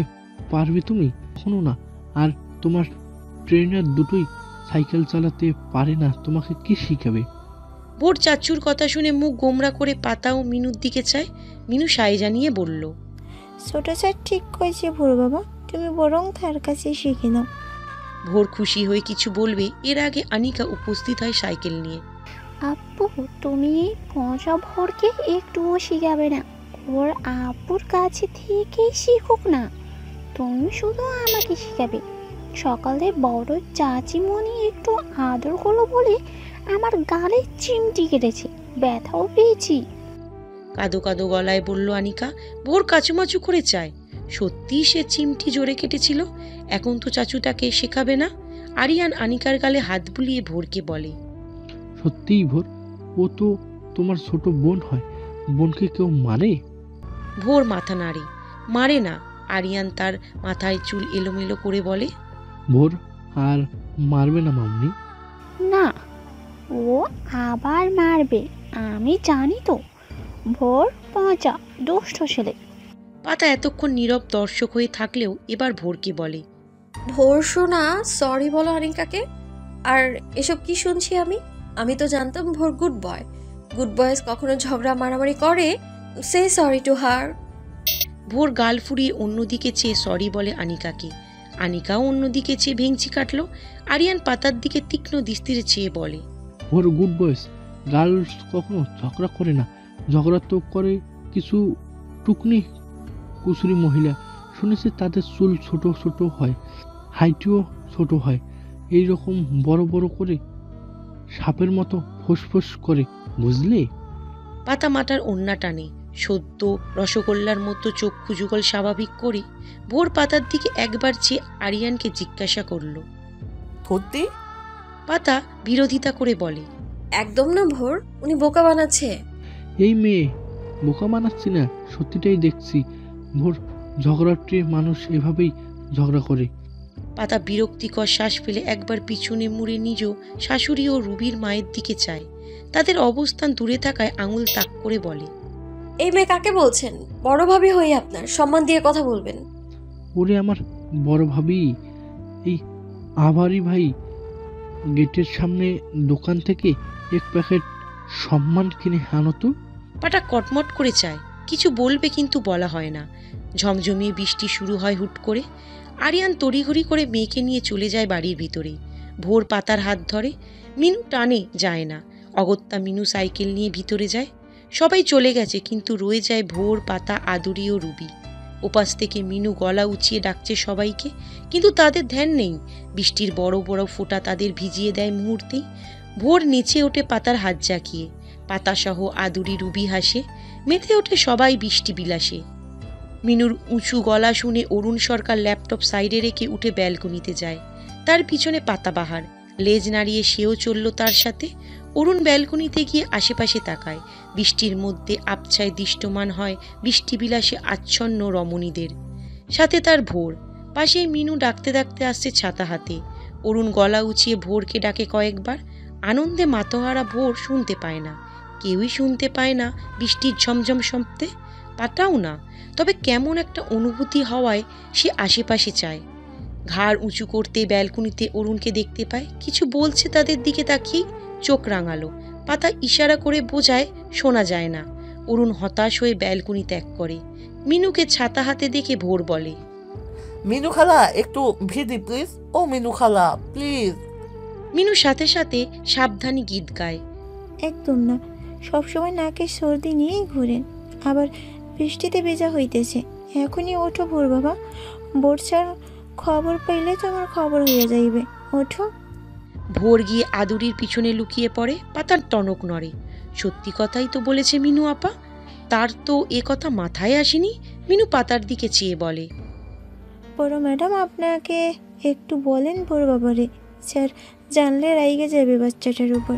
পারবে তুমি? কখনো না। আর তোমার ট্রেনার দুটোই সাইকেল চালাতে পারে না, তোমাকে কি শিখাবে? ভোর চাচুর কথা শুনে মুখ গোমরা করে পাতা ও মিনুর দিকে চায়। মিনু সায় জানিয়ে বলল, ছোট স্যার ঠিক করেছে ভোর বাবা, তুমি বরং তার কাছে শিখে নাও। ভোর খুশি হয়ে কিছু বলবে, এর আগে আনিকা উপস্থিত হয় সাইকেল নিয়ে। আব্বু, তুমি এই পচা ভোরকে একটুও শিখাবে না, ওর আব্বুর কাছে থেকেই শিখুক না, তুমি শুধু আমাকে শিখাবে। সকালে বড় চাচিমণি একটু আদর করলো বলে আমার গালে চিমটি কেটেছে, ব্যথাও পেয়েছি। কাদো কাদো গলায় বলল আনিকা। ভোর কাচুমাচু করে চায়, সত্যি সে চিমটি জোরে কেটেছিল। এখন তো চাচু তাকে শেখাবে না। আরিয়ান আনিকার গালে হাত বুলিয়ে ভোরকে বলে, সত্যিই ভোর, ও তো তোমার ছোট বোন হয়, বোনকে কেউ মারে? ভোর মাথা নাড়ে, মারে না। আরিয়ান তার মাথায় চুল এলোমেলো করে বলে, ভোর আর মারবে না মামনি? না, ও আবার মারবে, আমি জানি তো। ভোর পচা দুষ্ট ছেলে। পাতা এতক্ষণ নীরব দর্শক হয়ে থাকলেও এবার ভোরকে বলে, ভোর শোনা, সরি বলো আনিকাকে। আর এসব কি শুনছি আমি তো জানতাম ভোর গুড বয়। গুড বয়েজ কখনো ঝগড়া মারামারি করে? Say sorry to her. ভোর গাল ফুরিয়ে অন্যদিকে চেয়ে সরি বলে আনিকাকে। আনিকাও অন্যদিকে চেয়ে ভেঙচি কাটলো। আরিয়ান পাতার দিকে তীক্ষ্ণ দৃষ্টিতে চেয়ে বলে, ভোর গুড বয়েস, গার্লস কখনো ঝগড়া করে না। ঝগড়া তো করে কিছু টুকনি কুসুরি মহিলা, শুনেছি তাদের চুল ছোট ছোট হয়, হাইটও ছোট হয়, এই রকম বড় বড় করে সাপের মতো ফোঁস করে, বুঝলে? পাতা মাটার ওন্না টানে, সদ্য রসগোল্লার মতো চক্ষু যুগল স্বাভাবিক করে ভোর পাতার দিকে একবার চেয়ে আরিয়ানকে জিজ্ঞাসা করলো, সত্যি? পাতা বিরোধিতা করে বলে, একদম না ভোর, উনি বোকা বানাচ্ছে। এই মেয়ে বোকা বানাচ্ছি না, সত্যিটাই দেখছি। ভোর, ঝগড়াটে মানুষ এভাবেই ঝগড়া করে। পাতা বিরক্তিকর শ্বাস ফেলে একবার পিছনে মুড়ে নিজ শাশুড়ি ও রুবির মায়ের দিকে চায়। তাদের অবস্থান দূরে থাকায় আঙুল তাক করে বলে, এই মেয়ে কাকে বলছেন? বড় ভাবি হই আপনার, সম্মান দিয়ে কথা বলবেন। ওরে আমার বড় ভাবি, এই আভারি ভাই, গেটের সামনে দোকান থেকে এক প্যাকেট সম্মান কিনে আনো তো। পাটা কটমট করে চায়, কিছু বলবে কিন্তু বলা হয় না। ঝমঝমিয়ে বৃষ্টি শুরু হয় হুট করে। আরিয়ান তড়িঘড়ি করে মেয়েকে নিয়ে চলে যায় বাড়ির ভিতরে। ভোর পাতার হাত ধরে, মিনু টানে যায় না। অগত্যা মিনু সাইকেল নিয়ে ভিতরে যায়। সবাই চলে গেছে, কিন্তু রয়ে যায় ভোর, পাতা, আদুরি ও রুবি। ওপাশ থেকে মিনু গলা উঁচিয়ে ডাকছে সবাইকে, কিন্তু তাদের ধ্যান নেই। বৃষ্টির বড় বড় ফোঁটা তাদের ভিজিয়ে দেয় মুহূর্তেই। ভোর নেচে ওঠে পাতার হাত জাকিয়ে। পাতাসহ আদুরি, রুবি হাসে। মেতে ওঠে সবাই বৃষ্টি বিলাসে। মিনুর উঁচু গলা শুনে অরুণ সরকার ল্যাপটপ সাইডে রেখে উঠে ব্যালকনিতে যায়। তার পিছনে পাতাবাহার লেজ নাড়িয়ে সেও চলল তার সাথে। অরুণ ব্যালকনিতে গিয়ে আশেপাশে তাকায়। বৃষ্টির মধ্যে আবছায় দৃষ্টমান হয় বৃষ্টিবিলাসে আচ্ছন্ন রমণীদের। সাথে তার ভোর। পাশেই মিনু ডাকতে ডাকতে আসছে ছাতা হাতে। অরুণ গলা উঁচিয়ে ভোরকে ডাকে কয়েকবার। আনন্দে মাতোহারা ভোর শুনতে পায় না, কেউই শুনতে পায় না বৃষ্টির ঝমঝম শব্দে, পাতাও না। তবে কেমন একটা অনুভূতি হওয়ায় সে আশেপাশে চায়। ঘাড় উঁচু করতে ব্যালকনিতে অরুণকে দেখতে পায়, কিছু বলছে তাদের দিকে তাকিয়ে। চোখ রাঙালো। পাতা ইশারা করে বোঝায়, শোনা যায় না। অরুণ হতাশ হয়ে ব্যালকনি ত্যাগ করে। মিনুকে ছাতা হাতে দেখে ভোর বলে, মিনু খালা একটু ভিদি প্লিজ, ও মিনু খালা প্লিজ। মিনু সাথে সাথে সাবধানী গীত গায়, একদম না, সবসময় নাকে সর্দি নিয়েই ঘুরেন, আবার বৃষ্টিতে ভেজা হইতেছে। এখনই ওঠো ভোর বাবা, বর্ষার খবর পাইলে তোমার খবর হইয়া যাইবে, ওঠো। ভোর গিয়ে আদুরির পিছনে লুকিয়ে পড়ে। পাতার টনক নড়ে। সত্যি কথাই তো বলেছে মিনু আপা, তার তো এ কথা মাথায় আসেনি। মিনু পাতার দিকে চেয়ে বলে, বড় ম্যাডাম আপনাকে একটু বলেন ভোর বাবারে, স্যার জানলে রাইগে যাবে বাচ্চাটার উপর।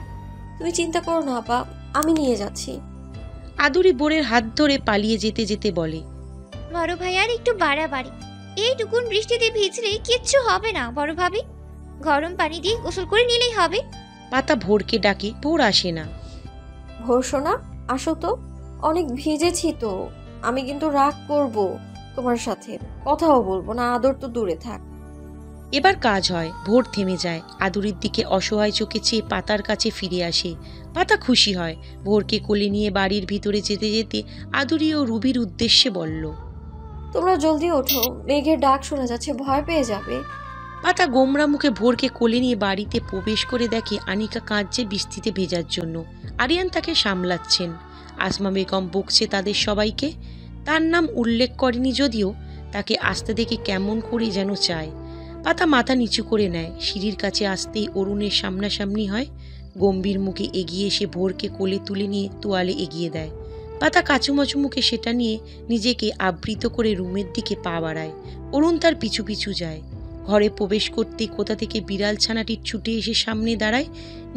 তুমি চিন্তা করো না আপা, আমি নিয়ে যাচ্ছি। আদুরি বোরের হাত ধরে পালিয়ে যেতে যেতে বলে, বড় ভাই আর একটু বাড়াবাড়ি, এইটুকুন বৃষ্টিতে ভিজলে কিচ্ছু হবে না বড় ভাবি, গরম পানি দিয়ে গোসল করে নিলেই হবে। পাতা ভোরকে ডাকে, ভোর আসে না। ভোর সোনা আসো তো, অনেক ভিজেছি তো। আমি কিন্তু রাগ করব তোমার সাথে, কথাও বলবো না, আদর তো দূরে থাক। এবার কাজ হয়। ভোর থেমে যায়, আদুরির দিকে অসহায় চোখে চেয়ে পাতার কাছে ফিরে আসে। পাতা খুশি হয়। ভোরকে কোলে নিয়ে বাড়ির ভিতরে যেতে যেতে আদুরি ও রুবির উদ্দেশ্যে বলল, তোমরা জলদি ওঠো, মেঘের ডাক শোনা যাচ্ছে, ভয় পেয়ে যাবে। পাতা গোমরা মুখে ভোরকে কোলে নিয়ে বাড়িতে প্রবেশ করে দেখে আনিকা কাঁদছে বৃষ্টিতে ভেজার জন্য। আরিয়ান তাকে সামলাচ্ছেন। আসমা বেগম বকছে তাদের সবাইকে। তার নাম উল্লেখ করেনি যদিও তাকে আসতে দেখে কেমন করে যেন চায়। পাতা মাথা নিচু করে নেয়। সিঁড়ির কাছে আসতেই অরুণের সামনাসামনি হয়। গম্ভীর মুখে এগিয়ে এসে ভোরকে কোলে তুলে নিয়ে তোয়ালে এগিয়ে দেয়। পাতা কাচুমাচু মুখে সেটা নিয়ে নিজেকে আবৃত করে রুমের দিকে পা বাড়ায়। অরুণ তার পিছু পিছু যায়। ঘরে প্রবেশ করতেই কোথা থেকে বিড়াল ছানাটি ছুটে এসে সামনে দাঁড়ায়।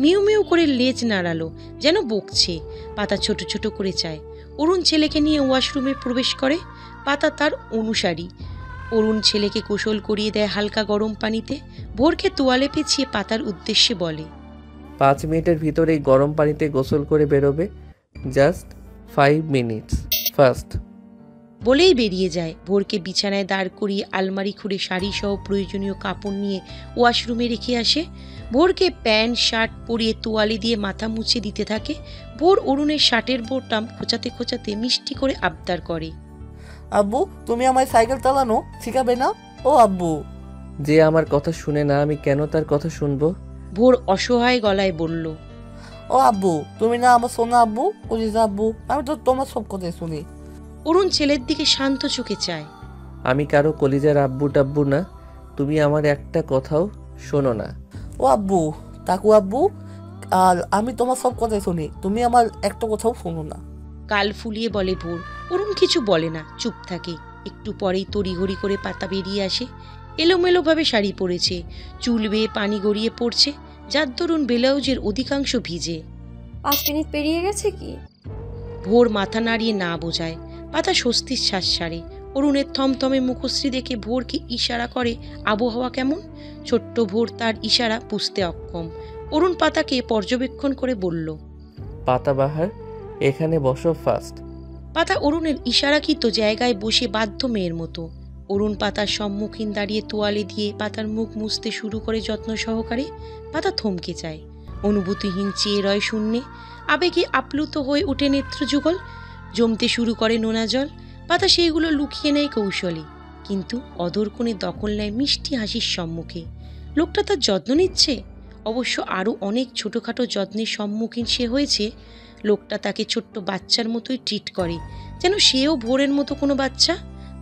মিউ মিউ করে লেজ নাড়ালো, যেন বকছে। পাতা ছোট ছোট করে চায়। অরুণ ছেলেকে নিয়ে ওয়াশরুমে প্রবেশ করে। পাতা তার অনুসারী। অরুণ ছেলেকে গোসল করিয়ে দেয় হালকা গরম পানিতে। ভোরকে তোয়ালে পেঁচিয়ে পাতার উদ্দেশ্যে বলে, 5 মিনিটের ভিতরেই গরম পানিতে গোসল করে বেরোবে, জাস্ট 5 মিনিটস ফার্স্ট। বলেই বেরিয়ে যায়। ভোরকে বিছানায় দাঁড় করিয়ে আলমারি খুলে শাড়ি সহ প্রয়োজনীয় কাপড় নিয়ে ওয়াশরুমে রেখে আসে। ভোরকে প্যান্ট শার্ট পরিয়ে তোয়ালে দিয়ে মাথা মুছে দিতে থাকে। ভোর অরুণের শার্টের বোতাম খোঁচাতে খোঁচাতে মিষ্টি করে আবদার করে, আব্বু তুমি আমায় সাইকেল চালানো শিখাবে না? ও আব্বু। যে আমার কথা শুনে না, আমি কেন তার কথা শুনবো? ভোর অসহায় গলায় বলল, ও আব্বু তুমি না আমার সোনা আব্বু, কলিজা আব্বু, আমি তো তোমার সব কথাই শুনি। অরুণ ছেলের দিকে শান্ত চোখে চায়। আমি কারো কলিজার আব্বু টাব্বু না, তুমি আমার একটা কথাও শোনো না। ও আব্বু কাকু আব্বু, আর আমি তোমার সব কথাই শুনি, তুমি আমার একটা কথাও শোনো না। কাল ফুলিয়ে বলে ভোর। অরুণ কিছু বলে না, চুপ থাকে। একটু পরেই তড়িঘড়ি করে পাতা বেরিয়ে আসে। এলোমেলোভাবে শাড়ি পরেছে, চুল বেয়ে পানি গড়িয়ে পড়ছে, যার দরুন ব্লাউজের অধিকাংশ ভিজে। 5 মিনিট পেরিয়ে গেছে কি? ভোর মাথা নাড়িয়ে না বোঝায়। পাতা স্বস্তির শ্বাস ছাড়ে। অরুণের থমথমে মুখশ্রী দেখে ভোরকে ইশারা করে আবহাওয়া কেমন। ছোট্ট ভোর তার ইশারা বুঝতে অক্ষম। অরুণ পাতাকে পর্যবেক্ষণ করে বলল, পাতাবাহার এখানে বসো ফার্স্ট। পাতা অরুণের ইশারাকৃত জায়গায় বসে বাধ্য মেয়ের মতো। অরুণ পাতার সম্মুখীন দাঁড়িয়ে তোয়ালে দিয়ে পাতার মুখ মুছতে শুরু করে যত্ন সহকারে। পাতা থমকে যায়, অনুভূতিহীন চেয়ে রয় শূন্যে। আবেগে আপ্লুত হয়ে ওঠে নেত্রযুগল, জমতে শুরু করে নোনা জল। পাতা সেইগুলো লুকিয়ে নেয় কৌশলে, কিন্তু অদর কোণে দখল নেয় মিষ্টি হাসির সম্মুখে। লোকটা তার যত্ন নিচ্ছে। অবশ্য আরও অনেক ছোটোখাটো যত্নের সম্মুখীন সে হয়েছে। লোকটা তাকে ছোট্ট বাচ্চার মতোই ট্রিট করে, যেন সেও ভোরের মতো কোনো বাচ্চা।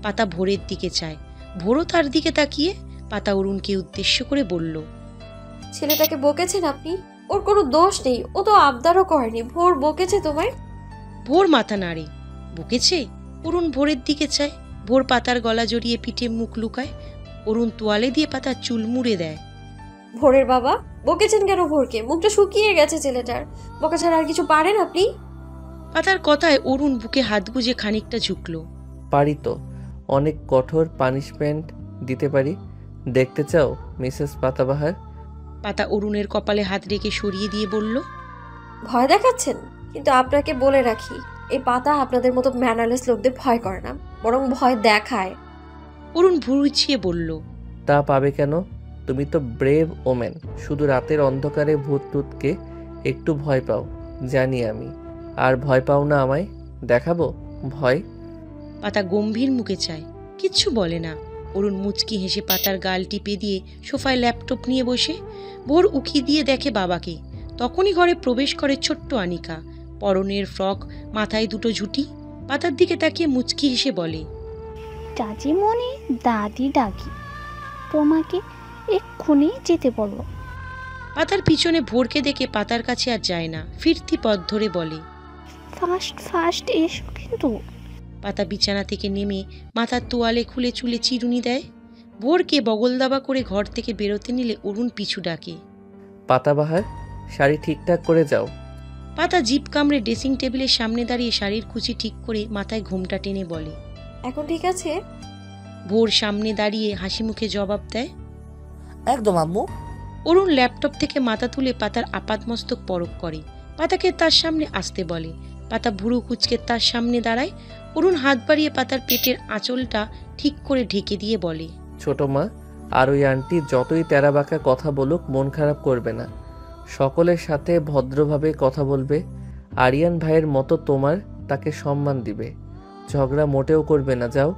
পাতা ভোরের দিকে চায়, ভোরও তার দিকে তাকিয়ে। পাতা অরুণকে উদ্দেশ্য করে বলল, ছেলেটাকে বকেছেন আপনি? ওর কোনো দোষ নেই, ও তো আবদারও করেনি। ভোর বকেছে তোমায়? ভোর মাথা নাড়ে। বকেছে? অরুণ ভোরের দিকে চায়। ভোর পাতার গলা জড়িয়ে পিঠে মুখ লুকায়। অরুণ তোয়ালে দিয়ে পাতার চুল মুড়ে দেয়। ভোরের বাবা বকেছেন কেন ভোরকে? মুখটা শুকিয়ে গেছে ছেলেটার, বকা ছাড়া আর কিছু পারেন আপনি? পাতার কথায় অরুণ বুকে হাত গুজে খানিকটা ঝুঁকল। পারি তো, অনেক কঠোর পানিশমেন্ট দিতে পারি। দেখতে চাও মিসেস পাতাবাহার? পাতা অরুণের কপালে হাত রেখে সরিয়ে দিয়ে বলল, ভয় দেখাচ্ছেন? কিন্তু আপনাকে বলে রাখি, এই পাতা আপনাদের মতো ম্যানারলেস লোকদের ভয় করে না, বরং ভয় দেখায়। অরুণ ভুরুচিয়ে বলল, তা পাবে কেন? তুমি তো ব্রেভ ওমেন। শুধু রাতের অন্ধকারে ভূত টুতকে একটু ভয় পাও, জানি আমি। আর ভয় পাও না আমায়? দেখাবো ভয়। পাতা গম্ভীর মুখে চায়, কিচ্ছু বলে না। অরুণ মুচকি হেসে পাতার গাল টিপে দিয়ে সোফায় ল্যাপটপ নিয়ে বসে। ভোর উকি দিয়ে দেখে বাবাকে। তখনই ঘরে প্রবেশ করে ছোট্ট আনিকা, পরনের ফ্রক, মাথায় দুটো ঝুঁটি। পাতার দিকে তাকিয়ে মুচকি হেসে বলে, চাচিমণি দাদি ডাকি, তোমাকে এক্ষুনি যেতে বলল। পাতার পিছনে ভোরকে দেখে পাতার কাছে আর যায় না, ফিরতি পথ ধরে বলে, ফাস্ট ফাস্ট এসো কিন্তু। পাতা বিছানা থেকে নেমে মাথার তোয়ালে খুলে চুলে চিরুনি দেয়। ভোরকে বগল দাবা করে ঘর থেকে বেরোতে নিলে অরুণ পিছু ডাকে, পাতাবাহার শাড়ি ঠিকঠাক করে যাও। পাতা জিপ কামড়ে ড্রেসিং টেবিলের সামনে দাঁড়িয়ে শাড়ির কুচি ঠিক করে মাথায় ঘোমটা টেনে বলে, এখন ঠিক আছে? ভোর সামনে দাঁড়িয়ে হাসি মুখে জবাব দেয়, একদম আম্মু। অরুণ ল্যাপটপ থেকে মাথা তুলে পাতার আপাদমস্তক পরখ করে। পাতাকে তার সামনে আসতে বলে। পাতা ভুরু কুচকে তার সামনে দাঁড়ায়। অরুণ হাত বাড়িয়ে পাতার পেটের আঁচলটা ঠিক করে ঢেকে দিয়ে বলে, ছোট মা, আর ওই আন্টি যতই তেরাবাঁকা কথা বলুক মন খারাপ করবে না, সকলের সাথে ভদ্রভাবে কথা বলবে। আরিয়ান ভাইয়ের মতো তোমার তাকে সম্মান দিবে, ঝগড়া মোটেও করবে না। যাও।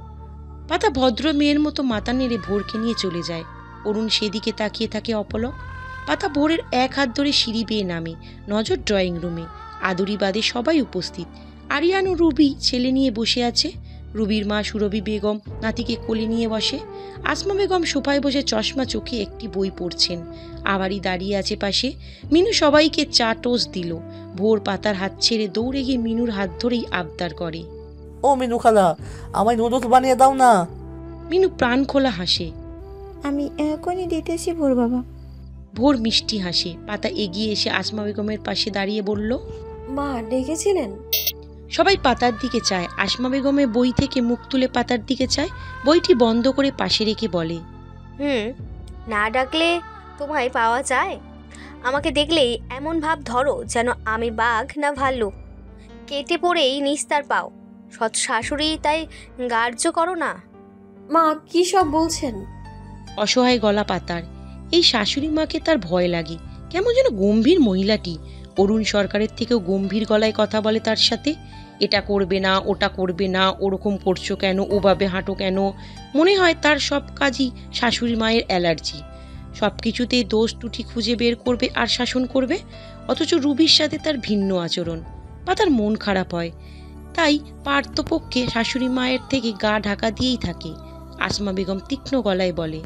পাতা ভদ্র মেয়ের মতো মাথা নেড়ে ভোরকে নিয়ে চলে যায়। অরুণ সেদিকে তাকিয়ে থাকে অপলক। পাতা ভোরের এক হাত ধরে সিঁড়ি বেয়ে নামে, নজর ড্রয়িং রুমে। আদুরি বাদে সবাই উপস্থিত। আরিয়ান ও রুবি ছেলে নিয়ে বসে আছে। রুবির মা সুরভি বেগম নাতিকে কোলে নিয়ে বসে। আসমা বেগম সোফায় বসে চশমা চোখে একটি বই পড়ছেন। আবারই দাঁড়িয়ে আছে পাশে। মিনু সবাইকে চা টোস্ট দিল। ভোর পাতার হাত ছেড়ে দৌড়ে গিয়ে মিনুর হাত ধরেই আবদার করে, ও মিনু খালা, আমায় নুডলস বানিয়ে দাও না। মিনু প্রাণ খোলা হাসে। আমি এখনই দিতেছি ভোর বাবা। ভোর মিষ্টি হাসে। পাতা এগিয়ে এসে আসমা বেগমের পাশে দাঁড়িয়ে বলল, মা ডেকেছিলেন? সবাই পাতার দিকে চায়। আসমা বেগমের বই থেকে মুখ তুলে পাতার দিকে চায়। বইটি বন্ধ করে পাশে রেখে বলে, না ডাকলে তোমায় পাওয়া যায়? আমাকে দেখলেই এমন ভাব ধরো যেন আমি বাঘ না ভাল্লুক। কেটে পড়েই নিস্তার পাও। সৎ শাশুড়ি তাই গার্য করো না। মা কি সব বলছেন? অসহায় গলা পাতার। এই শাশুড়ি মাকে তার ভয় লাগে। কেমন যেন গম্ভীর মহিলাটি। অরুণ সরকারের থেকেও গম্ভীর গলায় কথা বলে তার সাথে। এটা করবে না, ওটা করবে না, ওরকম করছো কেন, ওভাবে হাঁটো কেন। মনে হয় তার সব কাজই শাশুড়ি মায়ের অ্যালার্জি। সব কিছুতেই দোষ ত্রুটি খুঁজে বের করবে আর শাসন করবে। অথচ রুবির সাথে তার ভিন্ন আচরণ। পাতার মন খারাপ হয়। তাই পার্থপক্ষে শাশুড়ি মায়ের থেকে গা ঢাকা দিয়েই থাকে। আসমা বেগম তীক্ষ্ণ গলায় বলে,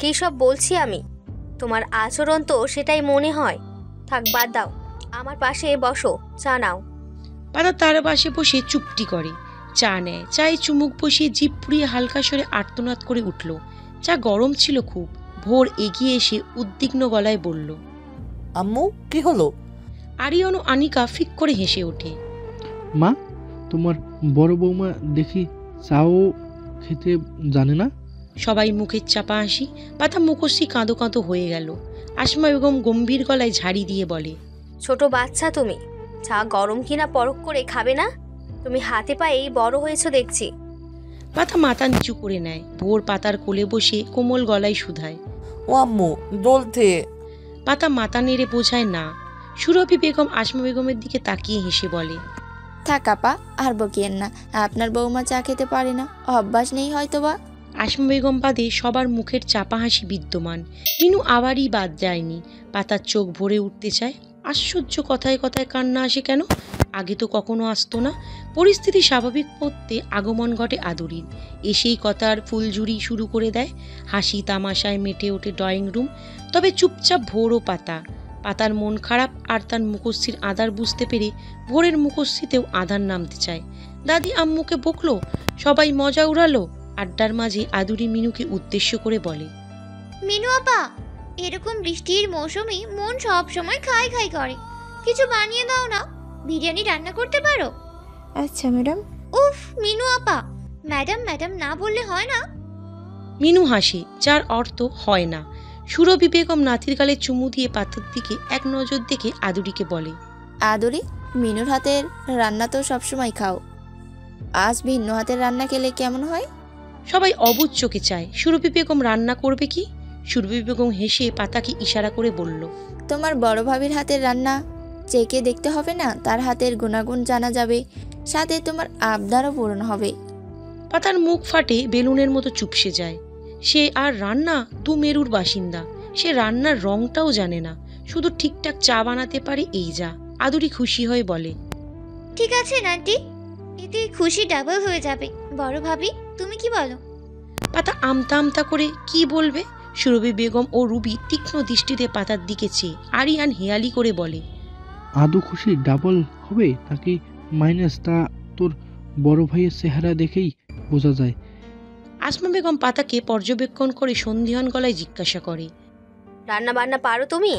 কী সব বলছি আমি? তোমার আচরণ তো সেটাই মনে হয়। থাক, বাদ দাও। আমার পাশে বসো, চা নাও। পাতা তার পাশে বসে চুপটি করে। চা নেয়। চায়ে চুমুক বসিয়ে জিভ পুড়িয়ে হালকা স্বরে আর্তনাদ করে উঠল। চা গরম ছিল খুব। ভোর এগিয়ে এসে উদ্বিগ্ন গলায় বলল, আম্মু কি হলো? আরিয়ান ও আনিকা ফিক করে হেসে ওঠে। মা, তোমার বড় বৌমা দেখি চাও খেতে জানে না। সবাই মুখের চাপা হাসি। পাতা মুখশ্রী কাঁদো কাঁদো হয়ে গেল। আসমা বেগম গম্ভীর গলায় ঝাড়ি দিয়ে বলে, ছোট বাচ্চা তুমি, চা গরম কিনা পরখ করে খাবে না? তুমি হাতে পায়েই বড় হয়েছো দেখছি। পাতা মাথা নিচু করে নেয়। ভোর পাতার কোলে বসে কোমল গলায় শুধায়, ও আম্মু দোলতে। পাতা মাথা নেড়ে বোঝায় না। সুরভি বেগম আসমা বেগমের দিকে তাকিয়ে হেসে বলে, থাক আপা, আর বকিয়েন না। আপনার বৌমা চা খেতে পারে না, অভ্যাস নেই হয়তোবা। আসমা বেগম বাদে সবার মুখের চাপা হাসি বিদ্যমান। মিনু আবারই বাদ যায়নি। পাতার চোখ ভরে উঠতে চায়। আশ্চর্য, কথায় কথায় কান্না আসে কেন? আগে তো কখনো আসতো না। পরিস্থিতি স্বাভাবিক করতে আগমন ঘটে আদুরির। এসেই কথার ফুলঝুরি শুরু করে দেয়। হাসি তামাশায় মেটে ওঠে ড্রয়িং রুম। তবে চুপচাপ ভোর ও পাতা। পাতার মন খারাপ আর তার মুখশ্রীর আধার বুঝতে পেরে ভোরের মুখশ্রীতেও আধার নামতে চায়। দাদি আম্মুকে বকলো, সবাই মজা উড়ালো। আড্ডার মাঝে আদুরি মিনুকে উদ্দেশ্য করে বলে, মিনু আপা, এরকম বৃষ্টির মৌসুমে মন সব সময় খাই খাই করে। কিছু বানিয়ে দাও না। বিরিয়ানি রান্না করতে পারো? আচ্ছা ম্যাডাম। উফ মিনু আপা, ম্যাডাম ম্যাডাম না বললে হয় না? মিনু হাসে, যার অর্থ হয় না। সুরভি বেগম নাতির গালে চুমু দিয়ে পাতার দিকে এক নজর দেখে আদুরিকে বলে, আদুরি, মিনুর হাতের রান্না তো সবসময় খাও, আজ ভিন্ন হাতের রান্না খেলে কেমন হয়? সবাই অবুঝ চোখে চায়। সুরভি বেগম রান্না করবে কি? সুরভি বেগম হেসে পাতাকে ইশারা করে বলল, তোমার বড় ভাবির হাতের রান্না চেকে দেখতে হবে না? তার হাতের গুণাগুণ জানা যাবে, সাথে তোমার আবদারও পূরণ হবে। পাতার মুখ ফাটে বেলুনের মতো চুপসে যায়। সে আর রান্না দু মেরুর বাসিন্দা। সে রান্নার রংটাও জানে না, শুধু ঠিকঠাক চা বানাতে পারে এই যা। আদুরি খুশি হয়ে বলে, ঠিক আছে নান্টি, এতে খুশি ডাবল হয়ে যাবে। বড় ভাবি, তুমি কি বলো? পাতা আমতা আমতা করে কি বলবে। সুরভি বেগম ও রুবি তীক্ষ্ণ দৃষ্টিতে পাতার দিকে চেয়ে আরিয়ান হেয়ালি করে বলে, আদৌ খুশি ডাবল হবে নাকি মাইনাস, তা তোর বড় ভাইয়ের চেহারা দেখেই বোঝা যায়। আসমা বেগম পাতাকে পর্যবেক্ষণ করে সন্ধিহান গলায় জিজ্ঞাসা করে, রান্না বান্না পারো তুমি?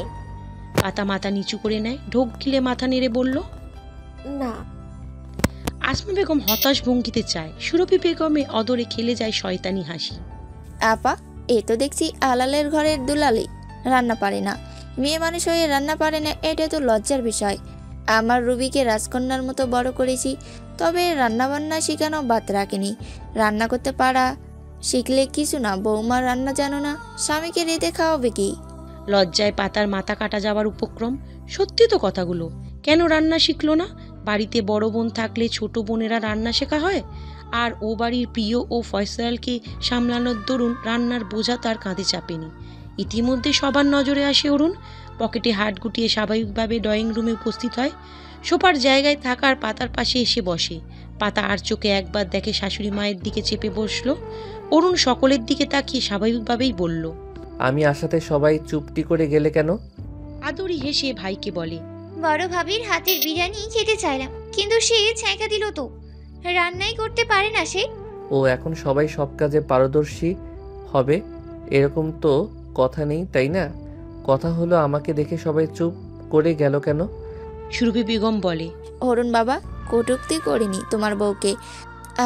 পাতা মাথা নিচু করে নেয়। ঢোক গিলে মাথা নেড়ে বলল, না। আসমা বেগম হতাশ ভঙ্গিতে চায়। সুরভি বেগমে অদরে খেলে যায় শয়তানি হাসি। আপা, এ তো দেখছি আলালের ঘরের দুলালি, রান্না পারে না। মেয়ে মানুষ হয়ে রান্না পারে না, এটা তো লজ্জার বিষয়। আমার রুবিকে রাজকন্যার মতো বড় করেছি, তবে রান্নাবান্না শেখানো বাদ রাখেনি। রান্না করতে পারা শিখলে কিছু না, বৌমার রান্না জানো না, স্বামীকে রেঁধে খাওয়াবে কি? লজ্জায় পাতার মাথা কাটা যাওয়ার উপক্রম। সত্যি তো কথাগুলো। কেন রান্না শিখলো না? বাড়িতে বড় বোন থাকলে ছোট বোনেরা রান্না শেখা হয়, আর ও বাড়ির প্রিয় ও ফয়সালকে সামলানোর দরুন রান্নার বোঝা তার কাঁধে চাপেনি। ইতিমধ্যে সবার নজরে আসে অরুণ। পকেটে হাত গুটিয়ে স্বাভাবিকভাবে ড্রয়িং রুমে উপস্থিত হয়। সোফার জায়গায় থাকার পাতার পাশে এসে বসে। পাতা আর চোখে একবার দেখে শাশুড়ি মায়ের দিকে চেপে বসলো। অরুণ সকলের দিকে তাকিয়ে স্বাভাবিকভাবেই বলল, আমি আসাতে সবাই চুপটি করে গেলে কেন? আদরি হেসে ভাইকে বলে, বড় ভাবির হাতের বিরিয়ানি খেতে চাইলাম, কিন্তু সে ছ্যাঁকা দিল তো, রান্নাই করতে পারে না সে। ও এখন সবাই সব কাজে পারদর্শী হবে এরকম তো কথা নেই, তাই না? কথা হলো আমাকে দেখে সবাই চুপ করে গেল কেন? সুরভি বেগম বলে, অরুণ বাবা, কটূক্তি করিনি তোমার বউকে।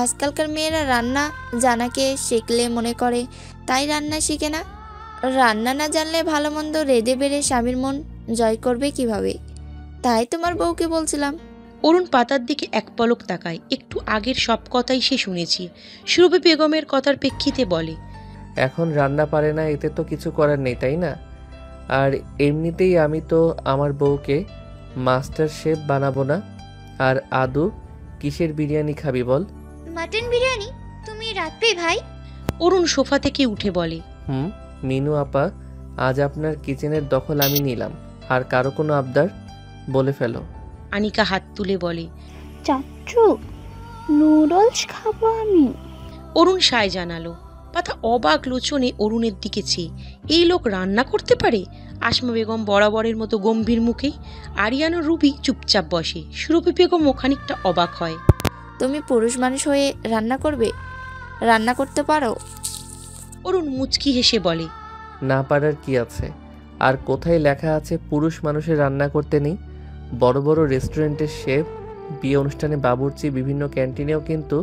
আজকালকার মেয়েরা রান্না জানাকে শিখলে মনে করে তাই রান্না শিখে না। রান্না না জানলে ভালো মন্দ রেঁধে বেড়ে স্বামীর মন জয় করবে কিভাবে? তাই তোমার বউকে বলছিলাম। অরুণ পাতার দিকে এক পলক তাকায়। একটু আগের সব কথাই সে শুনেছি। সুরভি বেগমের কথার প্রেক্ষিতে বলে, এখন রান্না পারে না, এতে তো কিছু করার নেই, তাই না? আর এমনিতেই আমি তো আমার বউকে মাস্টার শেফ বানাবো না। আর আদু, কিসের বিরিয়ানি খাবি বল? মাটন বিরিয়ানি। তুমি রাখবে ভাই? অরুণ সোফা থেকে উঠে বলে, মিনু আপা, আজ আপনার কিচেনের দখল আমি নিলাম। আর কারো কোনো আবদার? বলে ফেলো। আনিকা হাত তুলে বলে, চাচ্চু, নুডলস খাবো আমি। অরুণ সায় জানালো। পাতা অবাক লোচনে অরুণের দিকে চেয়ে, এই লোক রান্না করতে পারে? আসমা বেগম বরাবরের মতো গম্ভীর মুখেই। আরিয়ান ও রুবি চুপচাপ বসে। সুরভি বেগমও খানিকটা অবাক হয়। তুমি পুরুষ মানুষ হয়ে রান্না করবে? রান্না করতে পারো? অরুণ মুচকি হেসে বলে, না পারার কি আছে? আর কোথায় লেখা আছে পুরুষ মানুষের রান্না করতে নেই? বড় বড় রেস্টুরেন্টের শেফ, বিয়ে অনুষ্ঠানে বাবুর্চি, বিভিন্ন ক্যান্টিনেও কিন্তু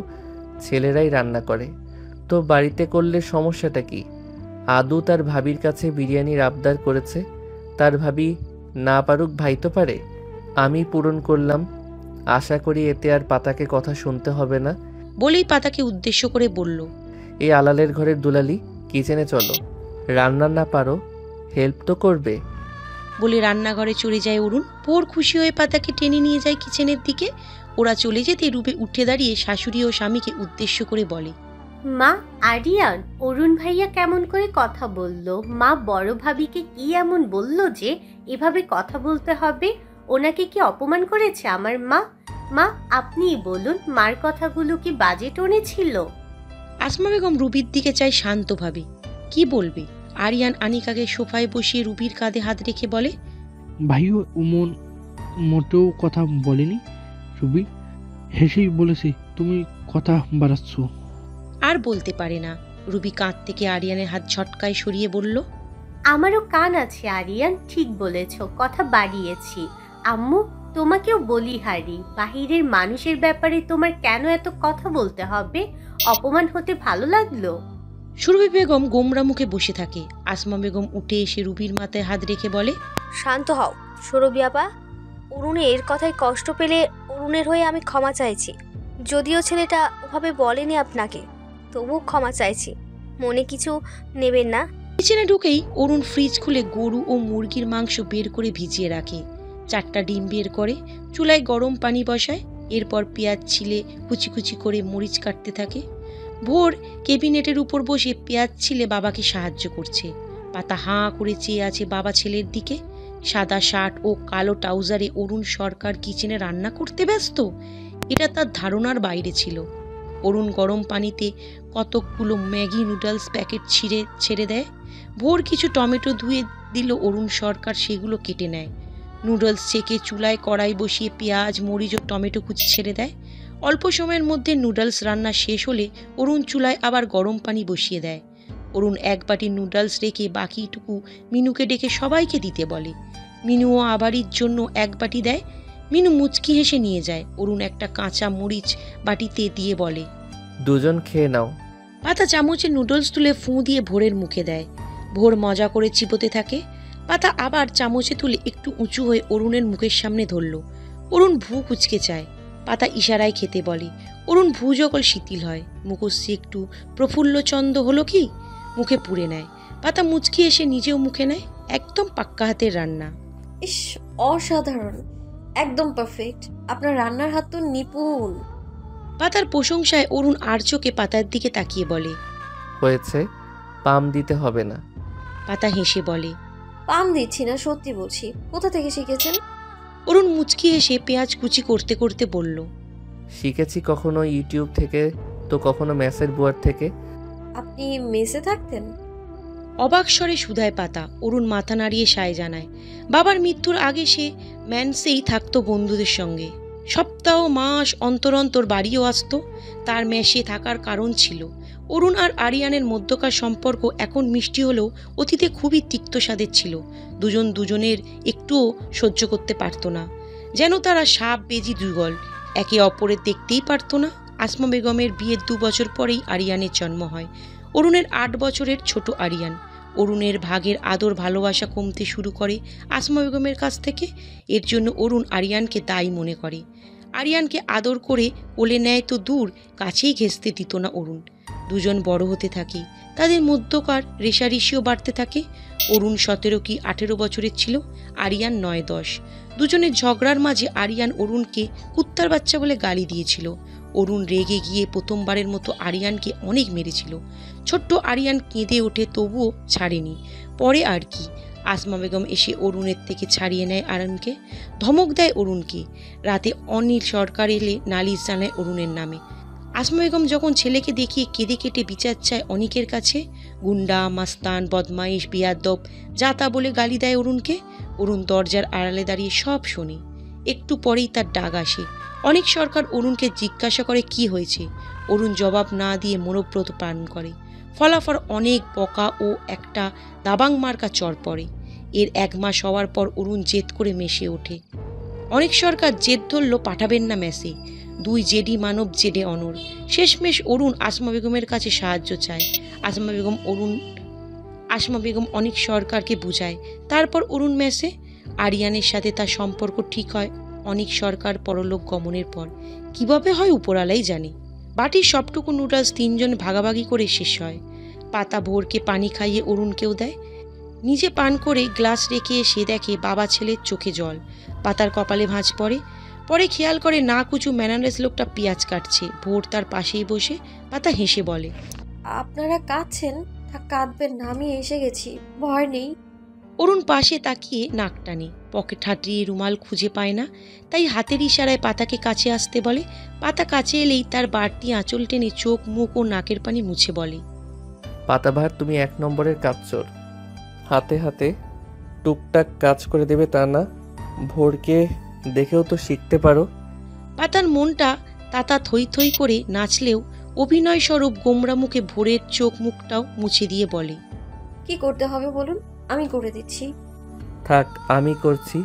ছেলেরাই রান্না করে। তো বাড়িতে করলে সমস্যাটা কি? আদু তার ভাবির কাছে বিরিয়ানির আবদার করেছে, তার ভাবি না পারুক, ভাই তো পারে। আমি পূরণ করলাম। আশা করি এতে আর পাতাকে কথা শুনতে হবে না। বলেই পাতাকে উদ্দেশ্য করে বলল, এই আলালের ঘরের দুলালি, কিচেনে চলো। রান্না না পারো, হেল্প তো করবে। বলে রান্নাঘরে চলে যায় অরুণ। ভোর খুশি হয়ে পাতাকে টেনে নিয়ে যায় কিচেনের দিকে। ওরা চলে যেতে রূপে উঠে দাঁড়িয়ে শাশুড়ি ও স্বামীকে উদ্দেশ্য করে বলে, মা, আরিয়ান, অরুণ ভাইয়া কেমন করে কথা বলল? মা বড় ভাবিকে কি এমন বলল যে এভাবে কথা বলতে হবে? ওনাকে কি অপমান করেছে আমার মা? মা, আপনিই বলুন, মার কথাগুলো কি বাজে টোনে ছিল? আসমা বেগম রুবির দিকে চাই শান্তভাবে। কি বলবে? আরিয়ান আনিকাকে সোফায় বসিয়ে রুবির কাঁধে হাত রেখে বলে, ভাইও উমন মোটেও কথা বলেনি। রুবি হেসেই বলেছে তুমি কথা বাড়াচ্ছ। আর বলতে পারে না। রুবি কাঁধ থেকে আরিয়ানের হাত ঝটকায় সরিয়ে বলল, আমারও কান আছে আরিয়ান, ঠিক বলেছ, কথা বাড়িয়েছি। আম্মু, তোমাকেও বলি হারি, বাহিরের মানুষের ব্যাপারে তোমার কেন এত কথা বলতে হবে? অপমান হতে ভালো লাগলো? সুরভি বেগম গোমরা মুখে বসে থাকে। আসমা বেগম উঠে এসে রুবির মাথায় হাত রেখে বলে, শান্ত হও সুরভি আপা। অরুণের কথায় কষ্ট পেলে অরুণের হয়ে আমি ক্ষমা চাইছি। যদিও ছেলেটা ওভাবে বলেনি আপনাকে, তবুও ক্ষমা চাইছি। মনে কিছু নেবেন না। কিচেনে ঢুকেই অরুণ ফ্রিজ খুলে গরু ও মুরগির মাংস বের করে ভিজিয়ে রাখে। 4টা ডিম বের করে চুলায় গরম পানি বসায়। এরপর পেঁয়াজ ছিলে কুচি কুচি করে মরিচ কাটতে থাকে। ভোর কেবিনেটের উপর বসে পেঁয়াজ ছিলে বাবাকে সাহায্য করছে। পাতা হাঁ করে চেয়ে আছে বাবা ছেলের দিকে। সাদা শার্ট ও কালো ট্রাউজারে অরুণ সরকার কিচেনে রান্না করতে ব্যস্ত, এটা তার ধারণার বাইরে ছিল। অরুণ গরম পানিতে কতকগুলো ম্যাগি নুডলস প্যাকেট ছেড়ে দেয়। ভোর কিছু টমেটো ধুয়ে দিল অরুণ সরকার সেগুলো কেটে নেয়। নুডলস ছেঁকে চুলায় কড়াই বসিয়ে পেঁয়াজ মরিচ ও টমেটো কুচি ছেড়ে দেয়। অল্প সময়ের মধ্যে নুডলস রান্না শেষ হলে অরুণ চুলায় আবার গরম পানি বসিয়ে দেয়। অরুণ এক বাটি নুডলস রেখে বাকিটুকু মিনুকে ডেকে সবাইকে দিতে বলে। মিনুও আবারির জন্য এক বাটি দেয়। মিনু মুচকি হেসে নিয়ে যায়। অরুণ একটা কাঁচা মরিচ বাটিতে দিয়ে বলে, দুজন খেয়ে নাও। পাতা চামচে নুডলস তুলে ফুঁ দিয়ে ভোরের মুখে দেয়। ভোর মজা করে চিবোতে থাকে। পাতা আবার চামচে তুলে একটু উঁচু হয়ে অরুণের মুখের সামনে ধরল। অরুণ ভু কুচকে চায়। পাতা ইশারায় খেতে বলে। অরুণ ভুজকল শিথিল হয়, মুখশ্রী একটু প্রফুল্লচন্দ হলো কি মুখে পুড়ে নেয়। পাতা মুচকি এসে নিজেও মুখে নেয়। একদম পাক্কা হাতের রান্না। ইস, অসাধারণ, একদম পারফেক্ট। আপনার রান্নার হাত তো নিপুণ। পাতার প্রশংসায় অরুণ আর চোখে পাতার দিকে তাকিয়ে বলে, হয়েছে, পাম দিতে হবে না। পাতা হেসে বলে, পাম দিচ্ছি না, সত্যি বলছি। কোথা থেকে শিখেছেন? অরুণ মুচকি এসে পেঁয়াজ কুচি করতে করতে বলল, শিখেছি কখনো ইউটিউব থেকে, তো কখনো মেসের বুয়ার থেকে। আপনি মেসে থাকতেন? অবাক স্বরে শুধায় পাতা। অরুণ মাথা নাড়িয়ে সায় জানায়। বাবার মৃত্যুর আগে সে ম্যানসেই থাকতো বন্ধুদের সঙ্গে। সপ্তাহ মাস অন্তর অন্তর বাড়িও আসতো। তার মেসে থাকার কারণ ছিল অরুণ আর আরিয়ানের মধ্যকার সম্পর্ক এখন মিষ্টি হলেও অতীতে খুবই তিক্ত স্বাদের ছিল। দুজন দুজনের একটুও সহ্য করতে পারতো না, যেন তারা সাপ বেজি যুগল, একে অপরের দেখতেই পারতো না। আসমা বেগমের বিয়ের 2 বছর পরেই আরিয়ানের জন্ম হয়। অরুণের 8 বছরের ছোট আরিয়ান। অরুণের ভাগের আদর ভালোবাসা কমতে শুরু করে আসমা বেগমের কাছ থেকে। এর জন্য অরুণ আরিয়ানকে দায়ী মনে করে। আরিয়ানকে আদর করে কোলে নেয় তো দূর, কাছেই ঘেঁষতে দিত না অরুণ। দুজন বড় হতে থাকে, তাদের মধ্যকার রেশারেশিও বাড়তে থাকে। অরুণ 17 কি 18 বছরের ছিল, আরিয়ান 9-10। দুজনের ঝগড়ার মাঝে আরিয়ান অরুণকে কুত্তার বাচ্চা বলে গালি দিয়েছিল। অরুণ রেগে গিয়ে প্রথমবারের মতো আরিয়ানকে অনেক মেরেছিল। ছোট্ট আরিয়ান কেঁদে ওঠে, তবুও ছাড়েনি। পরে আর কি, আসমা বেগম এসে অরুণের থেকে ছাড়িয়ে নেয় আরিয়ানকে, ধমক দেয় অরুণকে। রাতে অনিল সরকার এলে নালিশ জানায় অরুণের নামে। আসমা বেগম যখন ছেলেকে দেখিয়ে কেঁদে কেটে বিচার চায় অনিকের কাছে, গুন্ডা, মাস্তান, বদমাইশ, বিয়াদব যা তা বলে গালি দেয় অরুণকে। অরুণ দরজার আড়ালে দাঁড়িয়ে সব শোনে। একটু পরেই তার ডাক আসে। অনিক সরকার অরুণকে জিজ্ঞাসা করে কি হয়েছে। অরুণ জবাব না দিয়ে মনোব্রত পালন করে। ফলাফল অনেক বকা ও একটা দাবাং মার্কা চর পড়ে। এর 1 মাস হওয়ার পর অরুণ জেদ করে মেশে ওঠে। অনেক সরকার জেদ ধরল পাঠাবেন না মেসে। 2 জেডি মানব, জেডে অনর। শেষমেশ অরুণ আসমা বেগমের কাছে সাহায্য চায়। আসমা বেগম অনেক সরকারকে বুঝায়। তারপর অরুণ মেসে। আরিয়ানের সাথে তার সম্পর্ক ঠিক হয় অনেক সরকার পরলোক গমনের পর। কিভাবে হয় উপরালাই জানে। বাটির সবটুকু নুডলস 3 জন ভাগাভাগি করে শেষ হয়। পাতা ভোরকে পানি খাইয়ে অরুণকেও দেয়। নিজে পান করে গ্লাস রেখে এসে দেখে বাবা ছেলের চোখে জল। পাতার কপালে ভাঁজ পড়ে। পরে খেয়াল করে না কুচু ম্যানারেস লোকটা পেঁয়াজ কাটছে। ভোর তার পাশেই বসে। পাতা হেসে বলে, আপনারা কাঁদছেন? কাঁদবেন না, আমি এসে গেছি, ভয় নেই। অরুণ পাশে তাকিয়ে নাক টানে। পকেট হাতড়িয়ে রুমাল খুঁজে পায় না, তাই হাতের ইশারায় পাতাকে কাছে আসতে বলে। পাতা কাছে এলেই তার বাড়তি আঁচল টেনে চোখ, মুখ ও নাকের পানি মুছে বলে, পাতাভার, তুমি 1 নম্বরের কাজচোর। হাতে হাতে টুকটাক কাজ করে দেবে তা না, ভোরকে দেখেও তো শিখতে পারো। পাতার মনটা তাতা থই থই করে নাচলেও অভিনয় স্বরূপ গোমরা মুখে ভোরের চোখ মুখটাও মুছে দিয়ে বলে, কি করতে হবে বলুন, আমি করে দিচ্ছি। থাক, আমি করছি।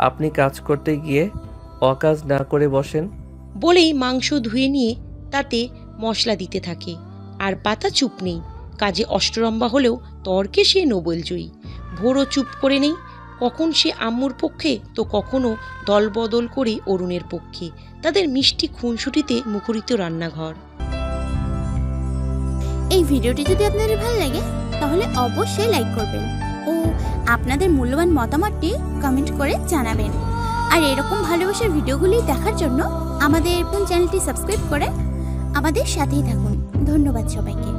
আপনি কাজ করতে গিয়ে অকাজ না করে বসেন। বলেই মাংস ধুয়ে নিয়ে তাতে মশলা দিতে থাকে। আর পাতা চুপ নেই। কাজে অষ্টরম্বা হলেও তর্কে সে নোবেল জয়ী। ভোরও চুপ করে নেই। কখন সে আম্মুর পক্ষে তো কখনো দলবদল করে অরুণের পক্ষে। তাদের মিষ্টি খুনসুটিতে মুখরিত রান্নাঘর। এই ভিডিওটি যদি আপনাদের ভালো লাগে তাহলে অবশ্যই লাইক করবেন ও আপনাদের মূল্যবান মতামতটি কমেন্ট করে জানাবেন। আর এরকম ভালোবাসার ভিডিওগুলি দেখার জন্য আমাদের চ্যানেলটি সাবস্ক্রাইব করে আমাদের সাথেই থাকুন। ধন্যবাদ সবাইকে।